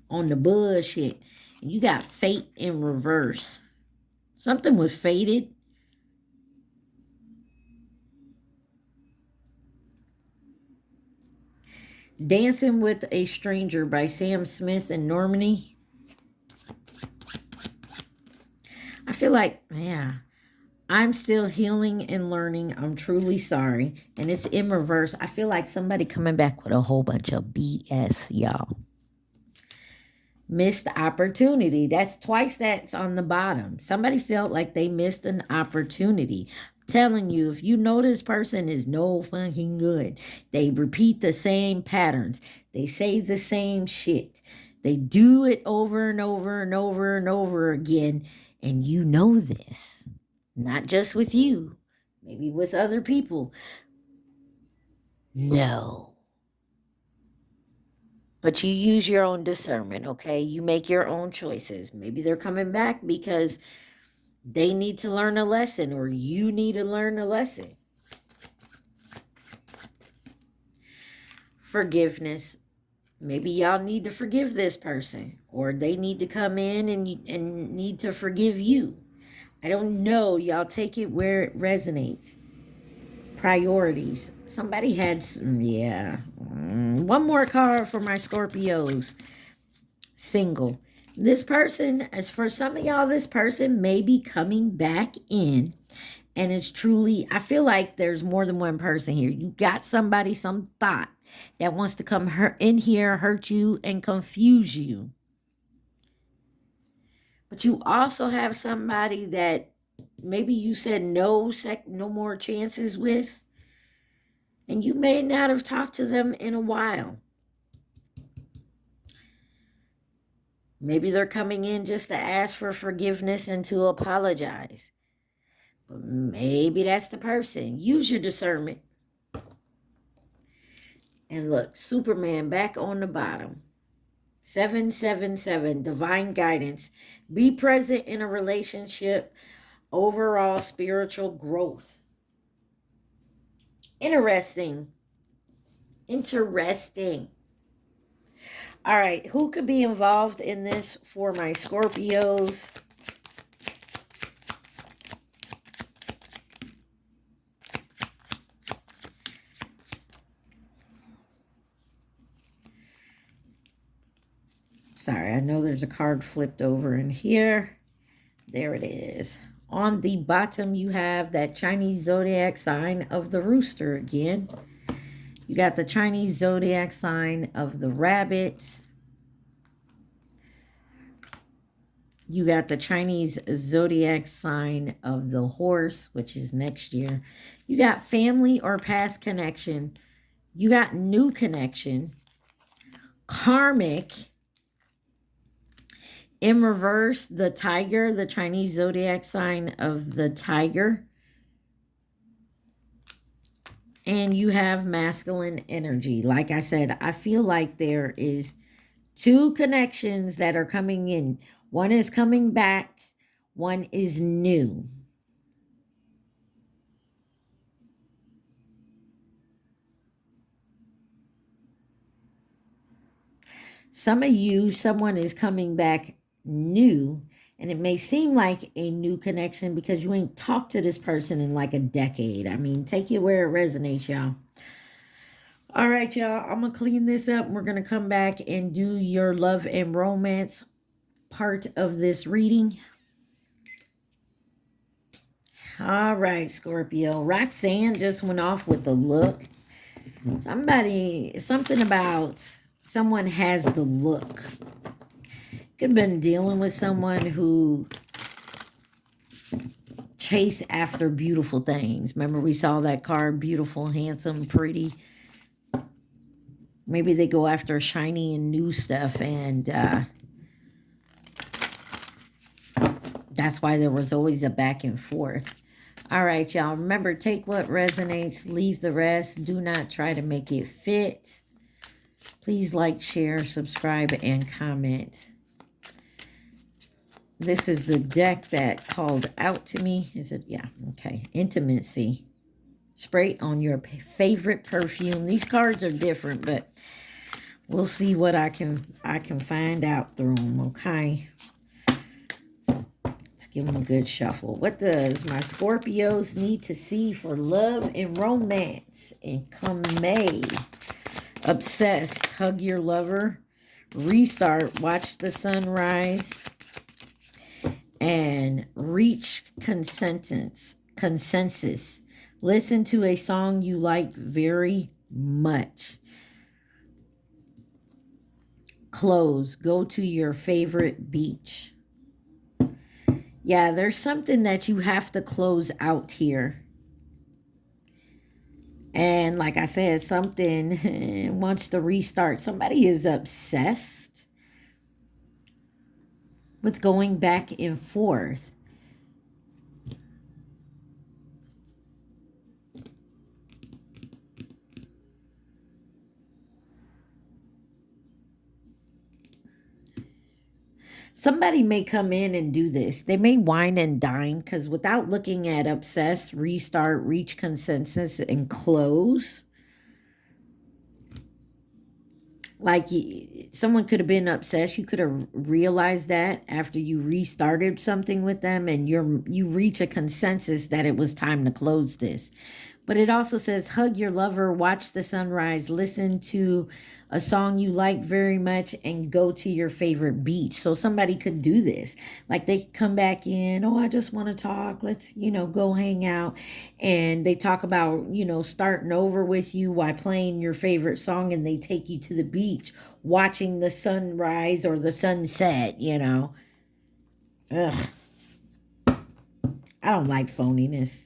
on the bullshit. And you got fate in reverse. Something was fated. Dancing with a Stranger by Sam Smith and Normani. I feel like, yeah, I'm still healing and learning. I'm truly sorry. And it's in reverse. I feel like somebody coming back with a whole bunch of BS, y'all. Missed opportunity. That's twice that's on the bottom. Somebody felt like they missed an opportunity. I'm telling you, if you know this person is no fucking good, they repeat the same patterns. They say the same shit. They do it over and over and over and over again. And you know this. Not just with you. Maybe with other people. No. But you use your own discernment, okay? You make your own choices. Maybe they're coming back because they need to learn a lesson or you need to learn a lesson. Forgiveness. Maybe y'all need to forgive this person or they need to come in and need to forgive you. I don't know. Y'all take it where it resonates. Priorities. Somebody had some, yeah. One more card for my Scorpios. Single. This person, as for some of y'all, this person may be coming back in. And it's truly, I feel like there's more than one person here. You got somebody, some thought that wants to come in here, hurt you, and confuse you. But you also have somebody that maybe you said no more chances with. And you may not have talked to them in a while. Maybe they're coming in just to ask for forgiveness and to apologize. But maybe that's the person. Use your discernment. And look, Superman back on the bottom. 777, divine guidance. Be present in a relationship. Overall spiritual growth. Interesting. All right, who could be involved in this for my Scorpios? Sorry, I know there's a card flipped over in here. There it is. On the bottom, you have that Chinese zodiac sign of the rooster again. You got the Chinese zodiac sign of the rabbit. You got the Chinese zodiac sign of the horse, which is next year. You got family or past connection. You got new connection. Karmic. In reverse, the tiger, the Chinese zodiac sign of the tiger. And you have masculine energy. Like I said, I feel like there is two connections that are coming in. One is coming back. One is new. Some of you, someone is coming back new. And it may seem like a new connection because you ain't talked to this person in like a decade. I mean, take it where it resonates, y'all. All right, y'all. I'm going to clean this up. We're going to come back and do your love and romance part of this reading. All right, Scorpio. Roxanne just went off with the look. Something about someone has the look. Could have been dealing with someone who chase after beautiful things. Remember we saw that card, beautiful, handsome, pretty. Maybe they go after shiny and new stuff, and that's why there was always a back and forth. All right, y'all. Remember, take what resonates, leave the rest. Do not try to make it fit. Please like, share, subscribe, and comment. This is the deck that called out to me. Is it? Yeah. Okay. Intimacy. Spray on your favorite perfume. These cards are different, but we'll see what I can find out through them. Okay. Let's give them a good shuffle. What does my Scorpios need to see for love and romance and come May? Obsessed. Hug your lover. Restart. Watch the sunrise. And reach consensus. Listen to a song you like very much. Close. Go to your favorite beach. Yeah, there's something that you have to close out here. And like I said, something wants to restart. Somebody is obsessed with going back and forth. Somebody may come in and do this. They may wine and dine because without looking at obsess, restart, reach consensus, and close, like someone could have been obsessed. You could have realized that after you restarted something with them and you reach a consensus that it was time to close this. But it also says hug your lover, watch the sunrise, listen to a song you like very much, and go to your favorite beach. So somebody could do this. Like they come back in, oh, I just want to talk. Let's, go hang out. And they talk about, starting over with you while playing your favorite song, and they take you to the beach, watching the sunrise or the sunset, Ugh. I don't like phoniness.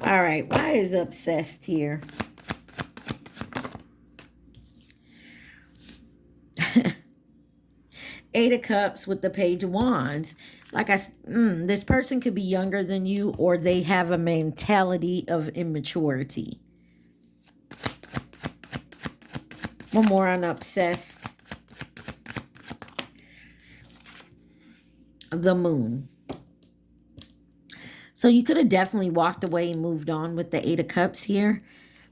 All right, why is obsessed here? Eight of Cups with the Page of Wands. Like this person could be younger than you, or they have a mentality of immaturity. One more on obsessed. The Moon. So you could have definitely walked away and moved on with the Eight of Cups here.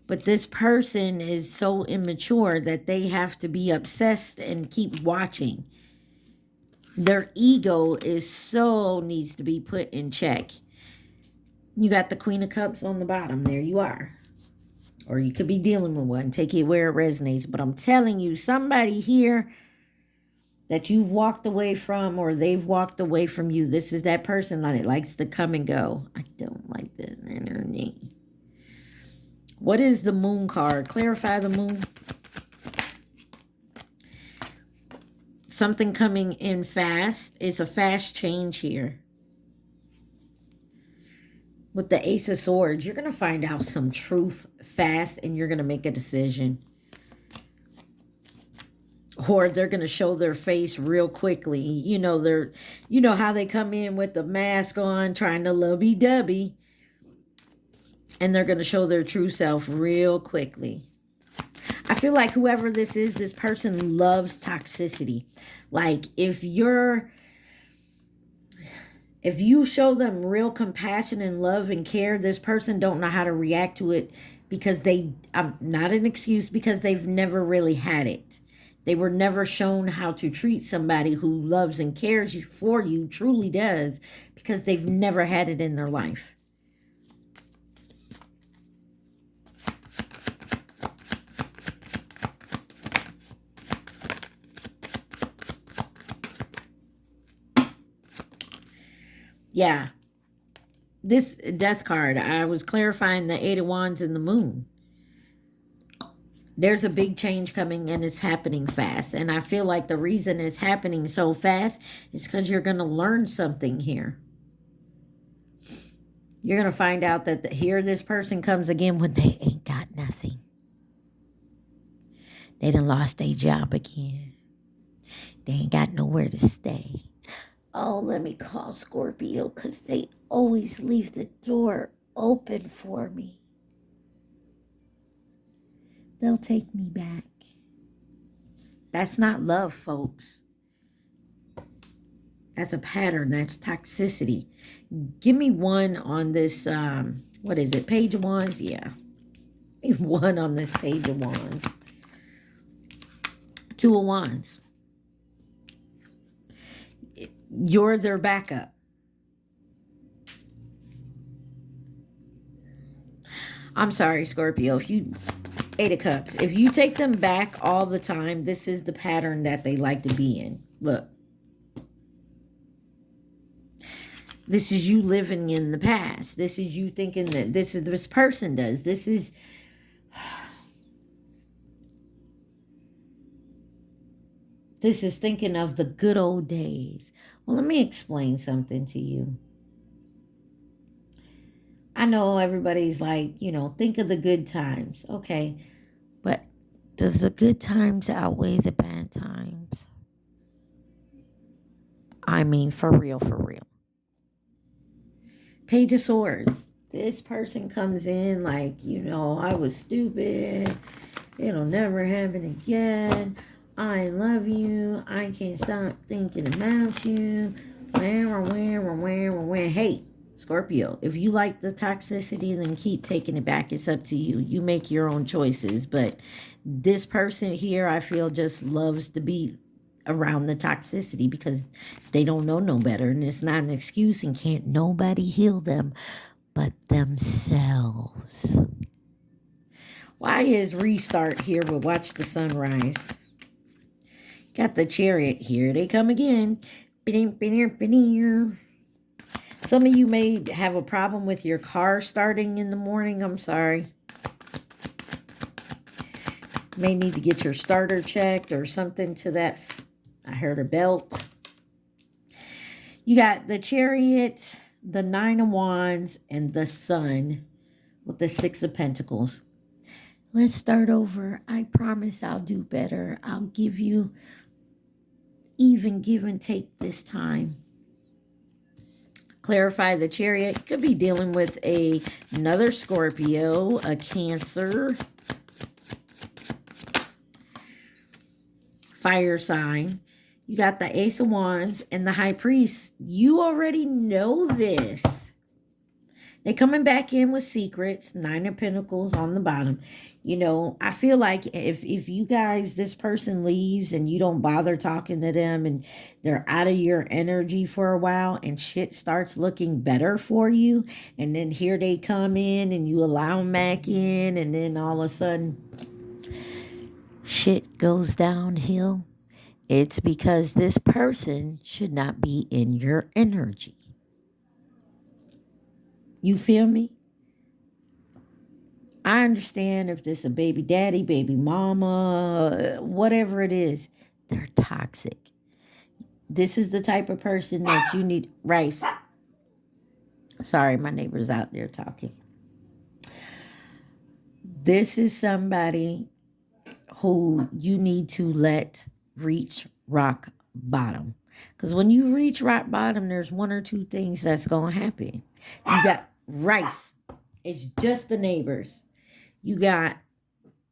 But this person is so immature that they have to be obsessed and keep watching. Their ego needs to be put in check. You got the Queen of Cups on the bottom. There you are. Or you could be dealing with one. Take it where it resonates. But I'm telling you, somebody here that you've walked away from, or they've walked away from you. This is that person that likes to come and go. I don't like this energy. What is the Moon card? Clarify the Moon. Something coming in fast. It's a fast change here. With the Ace of Swords, you're going to find out some truth fast and you're going to make a decision. Or they're going to show their face real quickly. You know how they come in with the mask on trying to lovey-dovey. And they're going to show their true self real quickly. I feel like whoever this is, this person loves toxicity. Like if you show them real compassion and love and care, this person don't know how to react to it because not an excuse, because they've never really had it. They were never shown how to treat somebody who loves and cares for you, truly does, because they've never had it in their life. Yeah. This death card, I was clarifying the 8 of Wands and the moon. There's a big change coming and it's happening fast. And I feel like the reason it's happening so fast is because you're going to learn something here. You're going to find out that here this person comes again when they ain't got nothing. They done lost their job again. They ain't got nowhere to stay. Oh, let me call Scorpio because they always leave the door open for me. They'll take me back. That's not love, folks. That's a pattern. That's toxicity. Give me one on this, what is it, Page of Wands? Yeah. One on this Page of Wands. 2 of Wands. You're their backup. I'm sorry, Scorpio. 8 of Cups. If you take them back all the time, this is the pattern that they like to be in. Look. This is you living in the past. This is you thinking that this person does. This is thinking of the good old days. Well, let me explain something to you. I know everybody's like, think of the good times. Okay. But does the good times outweigh the bad times? I mean, for real, for real. Page of Swords. This person comes in like, I was stupid. It'll never happen again. I love you. I can't stop thinking about you. Hey, Scorpio, if you like the toxicity, then keep taking it back. It's up to you. You make your own choices. But this person here, I feel, just loves to be around the toxicity because they don't know no better. And it's not an excuse and can't nobody heal them but themselves. Why is Restart here? We'll watch the sunrise. Got the Chariot here. They come again. Some of you may have a problem with your car starting in the morning. I'm sorry. May need to get your starter checked or something to that. I heard a belt. You got the Chariot, the 9 of Wands, and the Sun with the 6 of Pentacles. Let's start over. I promise I'll do better. I'll give you even give and take this time. Clarify the Chariot. Could be dealing with another Scorpio, a Cancer, fire sign. You got the Ace of Wands and the High Priest. You already know this. They're coming back in with secrets. 9 of Pentacles on the bottom. I feel like if you guys, this person leaves and you don't bother talking to them and they're out of your energy for a while and shit starts looking better for you, and then here they come in and you allow them back in, and then all of a sudden shit goes downhill, it's because this person should not be in your energy. You feel me? I understand if this is a baby daddy, baby mama, whatever it is, they're toxic. This is the type of person that you need. Rice. Sorry, my neighbor's out there talking. This is somebody who you need to let reach rock bottom. Because when you reach rock bottom, there's one or two things that's going to happen. You got rice. It's just the neighbors. You got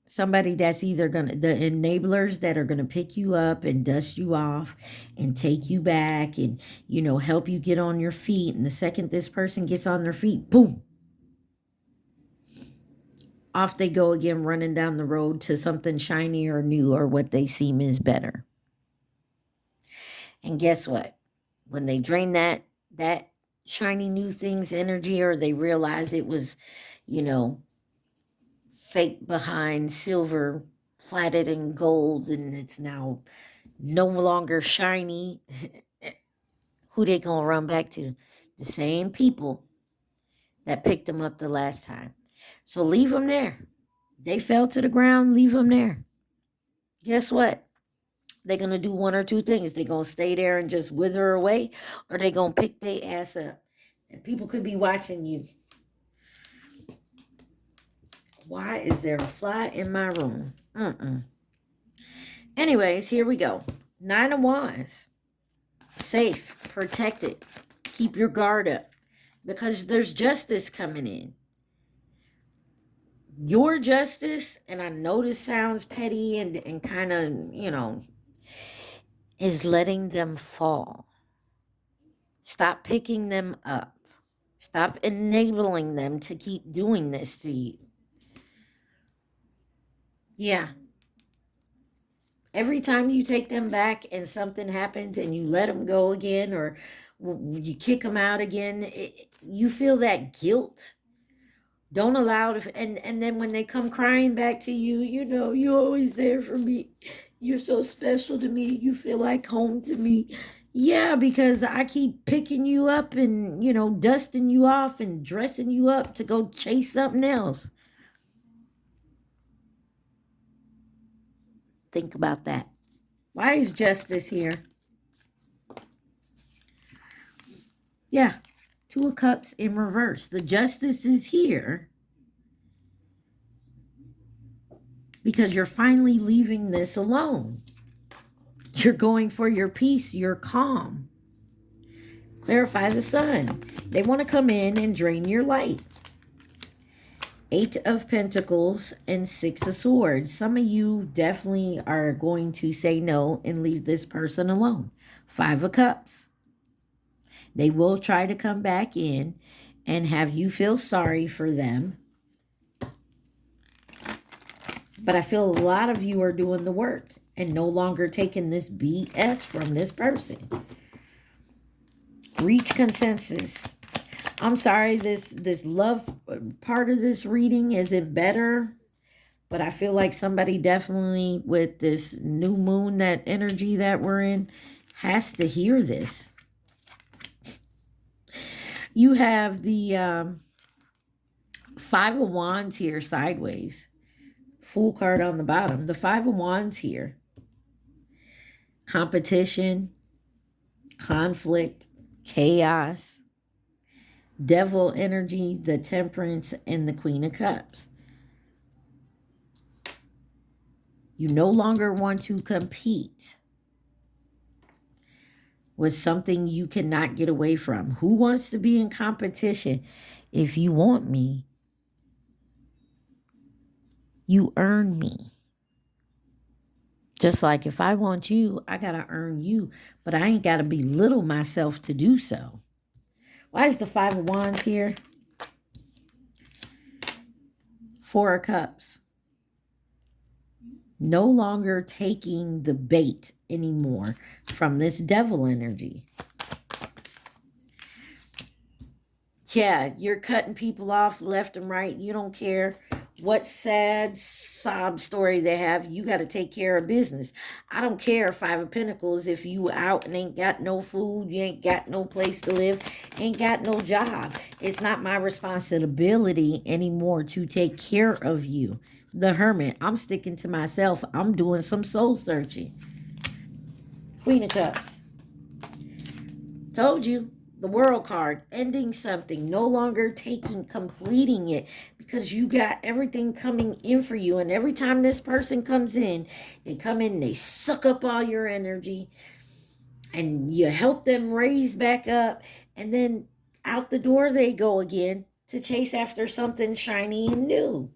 somebody that's either going to, the enablers that are going to pick you up and dust you off and take you back and, you know, help you get on your feet. And the second this person gets on their feet, boom, off they go again, running down the road to something shiny or new or what they seem is better. And guess what? When they drain that shiny new thing's energy, or they realize it was, you know, fake behind silver, platted in gold, and it's now no longer shiny, who they gonna run back to? The same people that picked them up the last time. So leave them there. They fell to the ground, leave them there. Guess what? They're going to do one or two things. They're going to stay there and just wither away, or they're going to pick their ass up. And people could be watching you. Why is there a fly in my room? Anyways, here we go. 9 of Wands. Safe, protected. Keep your guard up. Because there's justice coming in. Your justice, and I know this sounds petty and kind of, you know, is letting them fall. Stop picking them up. Stop enabling them to keep doing this to you. Yeah. Every time you take them back and something happens and you let them go again, or you kick them out again, you feel that guilt. Don't allow it. And then when they come crying back to you, you know, you're always there for me. You're so special to me. You feel like home to me. Yeah, because I keep picking you up and, you know, dusting you off and dressing you up to go chase something else. Think about that. Why is justice here? Yeah, 2 of Cups in reverse. The justice is here because you're finally leaving this alone. You're going for your peace. You're calm. Clarify the sun. They want to come in and drain your light. 8 of Pentacles and 6 of Swords. Some of you definitely are going to say no and leave this person alone. 5 of Cups. They will try to come back in and have you feel sorry for them. But I feel a lot of you are doing the work and no longer taking this BS from this person. Reach consensus. I'm sorry, this love part of this reading isn't better, but I feel like somebody definitely with this new moon, that energy that we're in, has to hear this. You have the 5 of Wands here sideways. Fool card on the bottom. The 5 of Wands here. Competition, conflict, chaos, devil energy, the Temperance, and the Queen of Cups. You no longer want to compete with something you cannot get away from. Who wants to be in competition? If you want me, you earn me. Just like if I want you, I got to earn you, but I ain't got to belittle myself to do so. Why is the 5 of Wands here? 4 of Cups. No longer taking the bait anymore from this devil energy. Yeah, you're cutting people off left and right. You don't care what sad sob story they have. You got to take care of business. I don't care, 5 of Pentacles, if you out and ain't got no food, you ain't got no place to live, ain't got no job. It's not my responsibility anymore to take care of you. The Hermit, I'm sticking to myself. I'm doing some soul searching. Queen of Cups. Told you. The World card, ending something, no longer completing it, because you got everything coming in for you. And every time this person comes in, they come in, they suck up all your energy, and you help them raise back up, and then out the door they go again to chase after something shiny and new.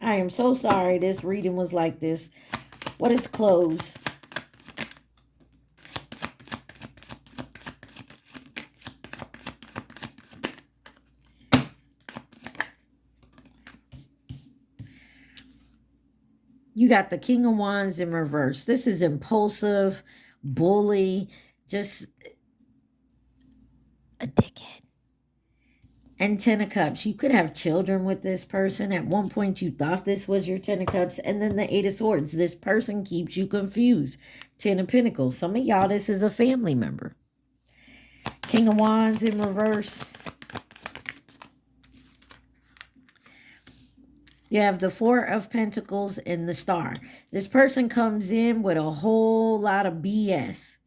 I am so sorry this reading was like this. What is close? You got the King of Wands in reverse. This is impulsive, bully, just a dickhead. And Ten of Cups. You could have children with this person. At one point, you thought this was your Ten of Cups. And then the Eight of Swords. This person keeps you confused. Ten of Pentacles. Some of y'all, this is a family member. King of Wands in reverse. You have the Four of Pentacles and the Star. This person comes in with a whole lot of BS.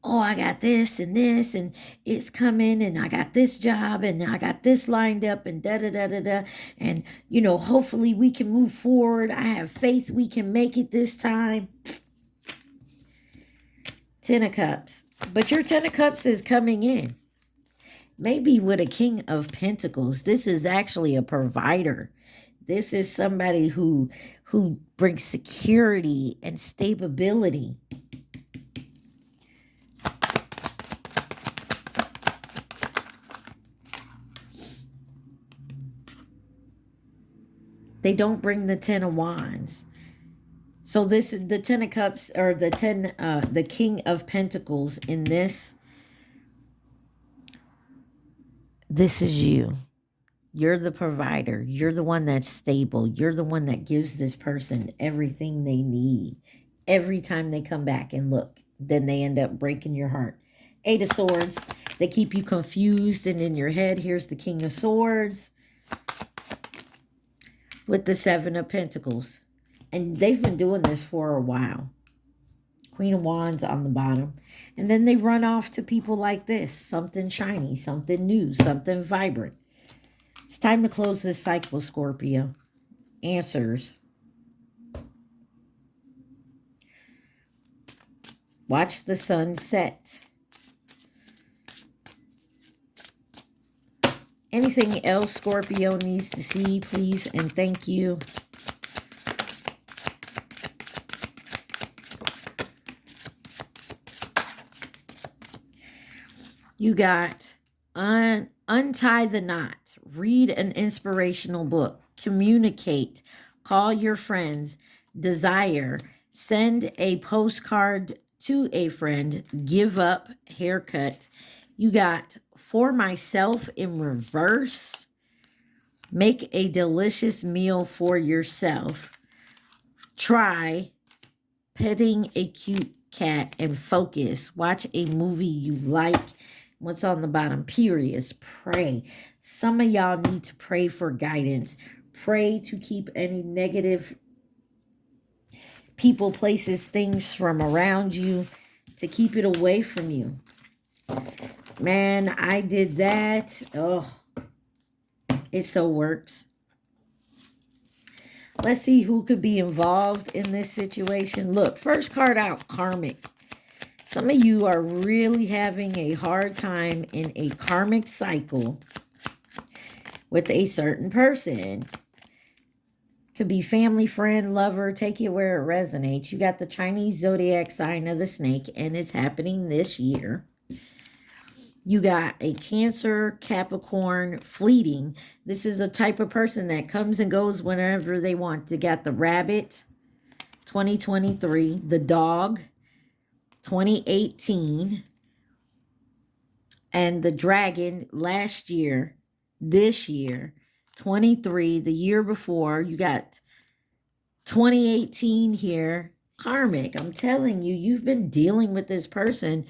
Oh, I got this, and it's coming, and I got this job, and I got this lined up, and da-da-da-da-da. And, you know, hopefully we can move forward. I have faith we can make it this time. Ten of Cups. But your Ten of Cups is coming in. Maybe with a King of Pentacles. This is actually a provider. This is somebody who brings security and stability. They don't bring the Ten of Wands. So this is the Ten of Cups, or the King of Pentacles in this. This is you. You're the provider. You're the one that's stable. You're the one that gives this person everything they need. Every time they come back and look, then they end up breaking your heart. Eight of Swords. They keep you confused and in your head. Here's the King of Swords with the Seven of Pentacles. And they've been doing this for a while. Queen of Wands on the bottom. And then they run off to people like this. Something shiny, something new, something vibrant. It's time to close this cycle, Scorpio. Answers. Watch the sun set. Anything else Scorpio needs to see, please, and thank you. You got untie the knot. Read an inspirational book. Communicate. Call your friends. Desire. Send a postcard to a friend. Give up. Haircut. You got for myself in reverse. Make a delicious meal for yourself. Try petting a cute cat and focus. Watch a movie you like. What's on the bottom? Periods. Pray. Some of y'all need to pray for guidance. Pray to keep any negative people, places, things from around you, to keep it away from you. Man, I did that. Oh, it so works. Let's see who could be involved in this situation. Look, first card out, karmic. Some of you are really having a hard time in a karmic cycle with a certain person. Could be family, friend, lover. Take it where it resonates. You got the Chinese zodiac sign of the snake, and it's happening this year. You got a Cancer, Capricorn, fleeting. This is a type of person that comes and goes whenever they want. You got the rabbit, 2023. The dog, 2018. And the dragon last year, this year, 23. The year before, you got 2018 here. Karmic, I'm telling you, you've been dealing with this person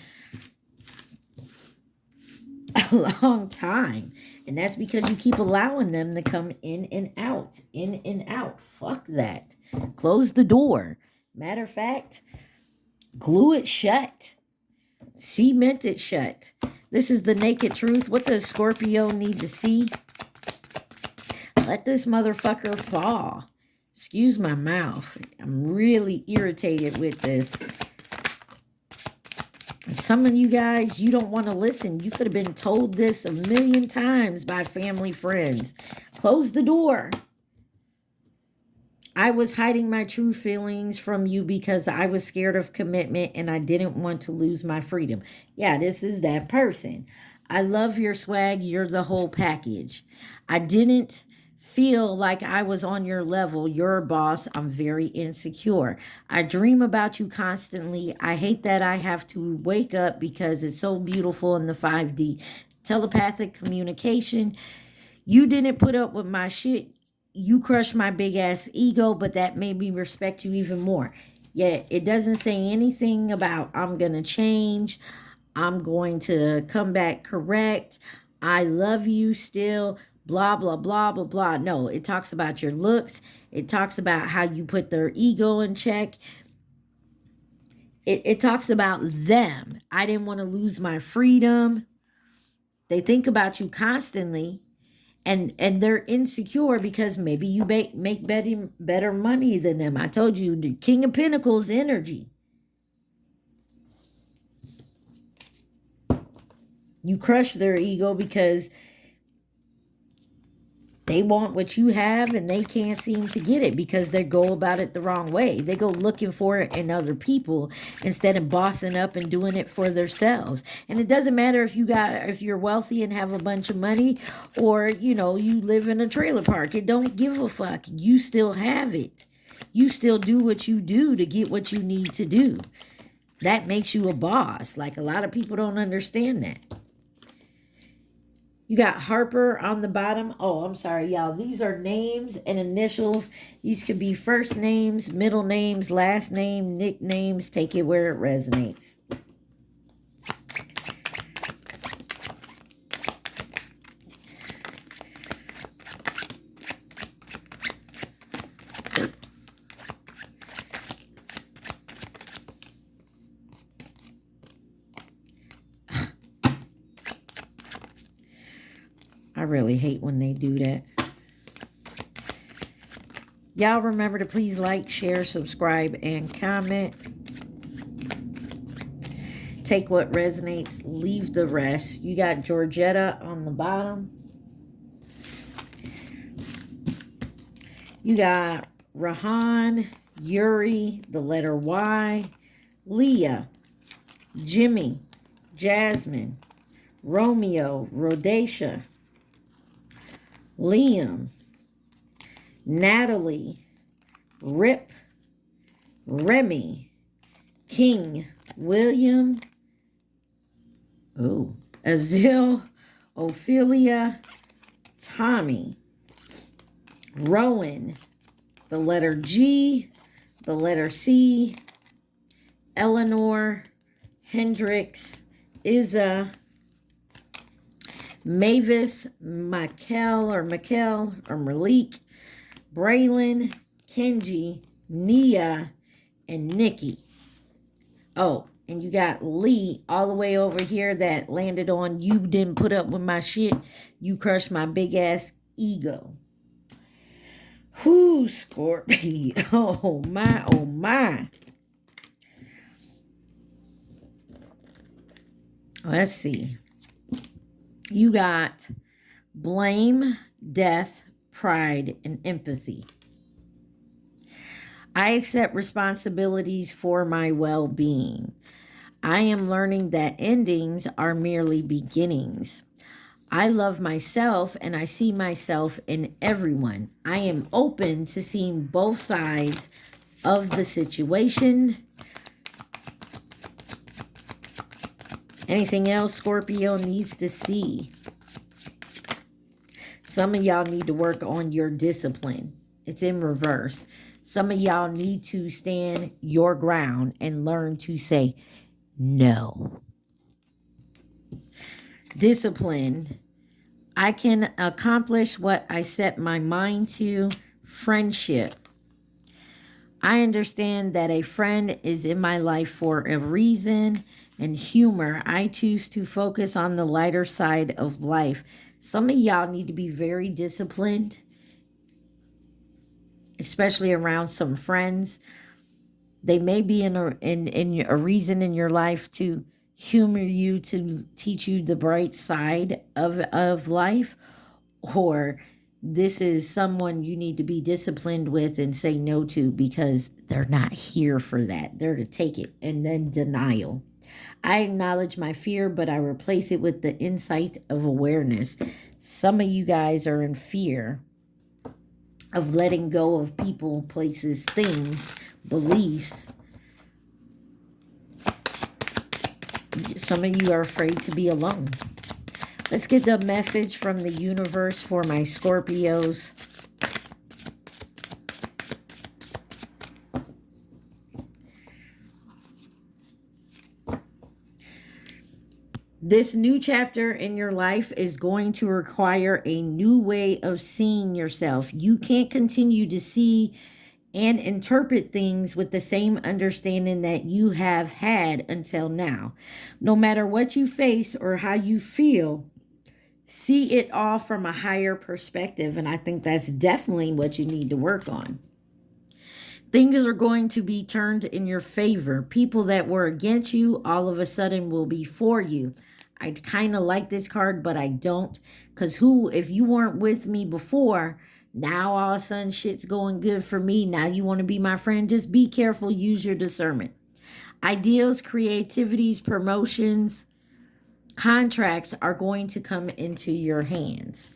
a long time, and that's because you keep allowing them to come in and out, in and out. Fuck that. Close the door. Matter of fact, glue it shut. Cement it shut. This is the naked truth. What does Scorpio need to see? Let this motherfucker fall. Excuse my mouth. I'm really irritated with this. Some of you guys, you don't want to listen. You could have been told this a million times by family, friends. Close the door. I was hiding my true feelings from you because I was scared of commitment and I didn't want to lose my freedom. Yeah, this is that person. I love your swag. You're the whole package. I didn't feel like I was on your level. You're a boss. I'm very insecure. I dream about you constantly. I hate that I have to wake up because it's so beautiful in the 5D. Telepathic communication. You didn't put up with my shit. You crushed my big ass ego, but that made me respect you even more. Yeah, it doesn't say anything about I'm going to change. I'm going to come back correct. I love you still. Blah, blah, blah, blah, blah. No, it talks about your looks. It talks about how you put their ego in check. It talks about them. I didn't want to lose my freedom. They think about you constantly. And they're insecure because maybe you make better money than them. I told you, the King of Pentacles energy. You crush their ego because they want what you have and they can't seem to get it because they go about it the wrong way. They go looking for it in other people instead of bossing up and doing it for themselves. And it doesn't matter if you're wealthy and have a bunch of money, or, you know, you live in a trailer park. It don't give a fuck. You still have it. You still do what you do to get what you need to do. That makes you a boss. Like, a lot of people don't understand that. You got Harper on the bottom. Oh, I'm sorry, y'all. These are names and initials. These could be first names, middle names, last name, nicknames. Take it where it resonates. I really hate when they do that. Y'all remember to please like, share, subscribe, and comment. Take what resonates, leave the rest. You got Georgetta on the bottom. You got Rahan, Yuri, the letter Y, Leah, Jimmy, Jasmine, Romeo, Rhodesia, Liam, Natalie, Rip, Remy, King, William, Azil, Ophelia, Tommy, Rowan, the letter G, the letter C, Eleanor, Hendrix, Izza, Mavis, Michael or Malik, Braylon, Kenji, Nia, and Nikki. Oh, and you got Lee all the way over here that landed on you didn't put up with my shit. You crushed my big ass ego. Whoo, Scorpio. Oh my, oh my. Let's see. You got blame, death, pride, and empathy. I accept responsibilities for my well-being. I am learning that endings are merely beginnings. I love myself and I see myself in everyone. I am open to seeing both sides of the situation. Anything else Scorpio needs to see? Some of y'all need to work on your discipline. It's in reverse. Some of y'all need to stand your ground and learn to say no. Discipline. I can accomplish what I set my mind to. Friendship. I understand that a friend is in my life for a reason and humor. I choose to focus on the lighter side of life. Some of y'all need to be very disciplined, especially around some friends. They may be in a reason in your life to humor you, to teach you the bright side of life, or this is someone you need to be disciplined with and say no to because they're not here for that. They're to take it. And then denial. I acknowledge my fear, but I replace it with the insight of awareness. Some of you guys are in fear of letting go of people, places, things, beliefs. Some of you are afraid to be alone. Let's get the message from the universe for my Scorpios. This new chapter in your life is going to require a new way of seeing yourself. You can't continue to see and interpret things with the same understanding that you have had until now. No matter what you face or how you feel, see it all from a higher perspective. And I think that's definitely what you need to work on. Things are going to be turned in your favor. People that were against you all of a sudden will be for you. I kind of like this card, but I don't. Because if you weren't with me before, now all of a sudden shit's going good for me. Now you want to be my friend. Just be careful. Use your discernment. Ideals, creativities, promotions, contracts are going to come into your hands.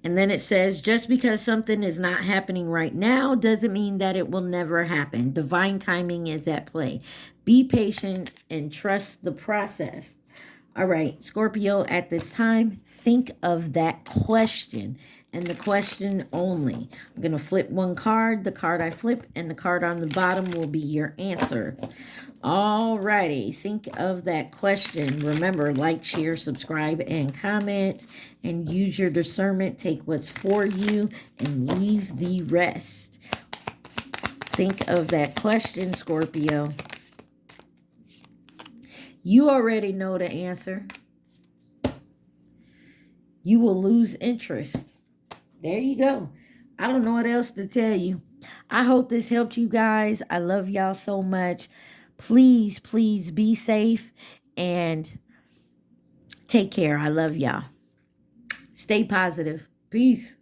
And then it says, just because something is not happening right now doesn't mean that it will never happen. Divine timing is at play. Be patient and trust the process. All right, Scorpio, at this time, think of that question and the question only. I'm going to flip one card, the card I flip, and the card on the bottom will be your answer. All righty, think of that question. Remember, like, share, subscribe, and comment, and use your discernment. Take what's for you and leave the rest. Think of that question, Scorpio. You already know the answer. You will lose interest. There you go. I don't know what else to tell you. I hope this helped you guys. I love y'all so much. Please, please be safe and take care. I love y'all. Stay positive. Peace.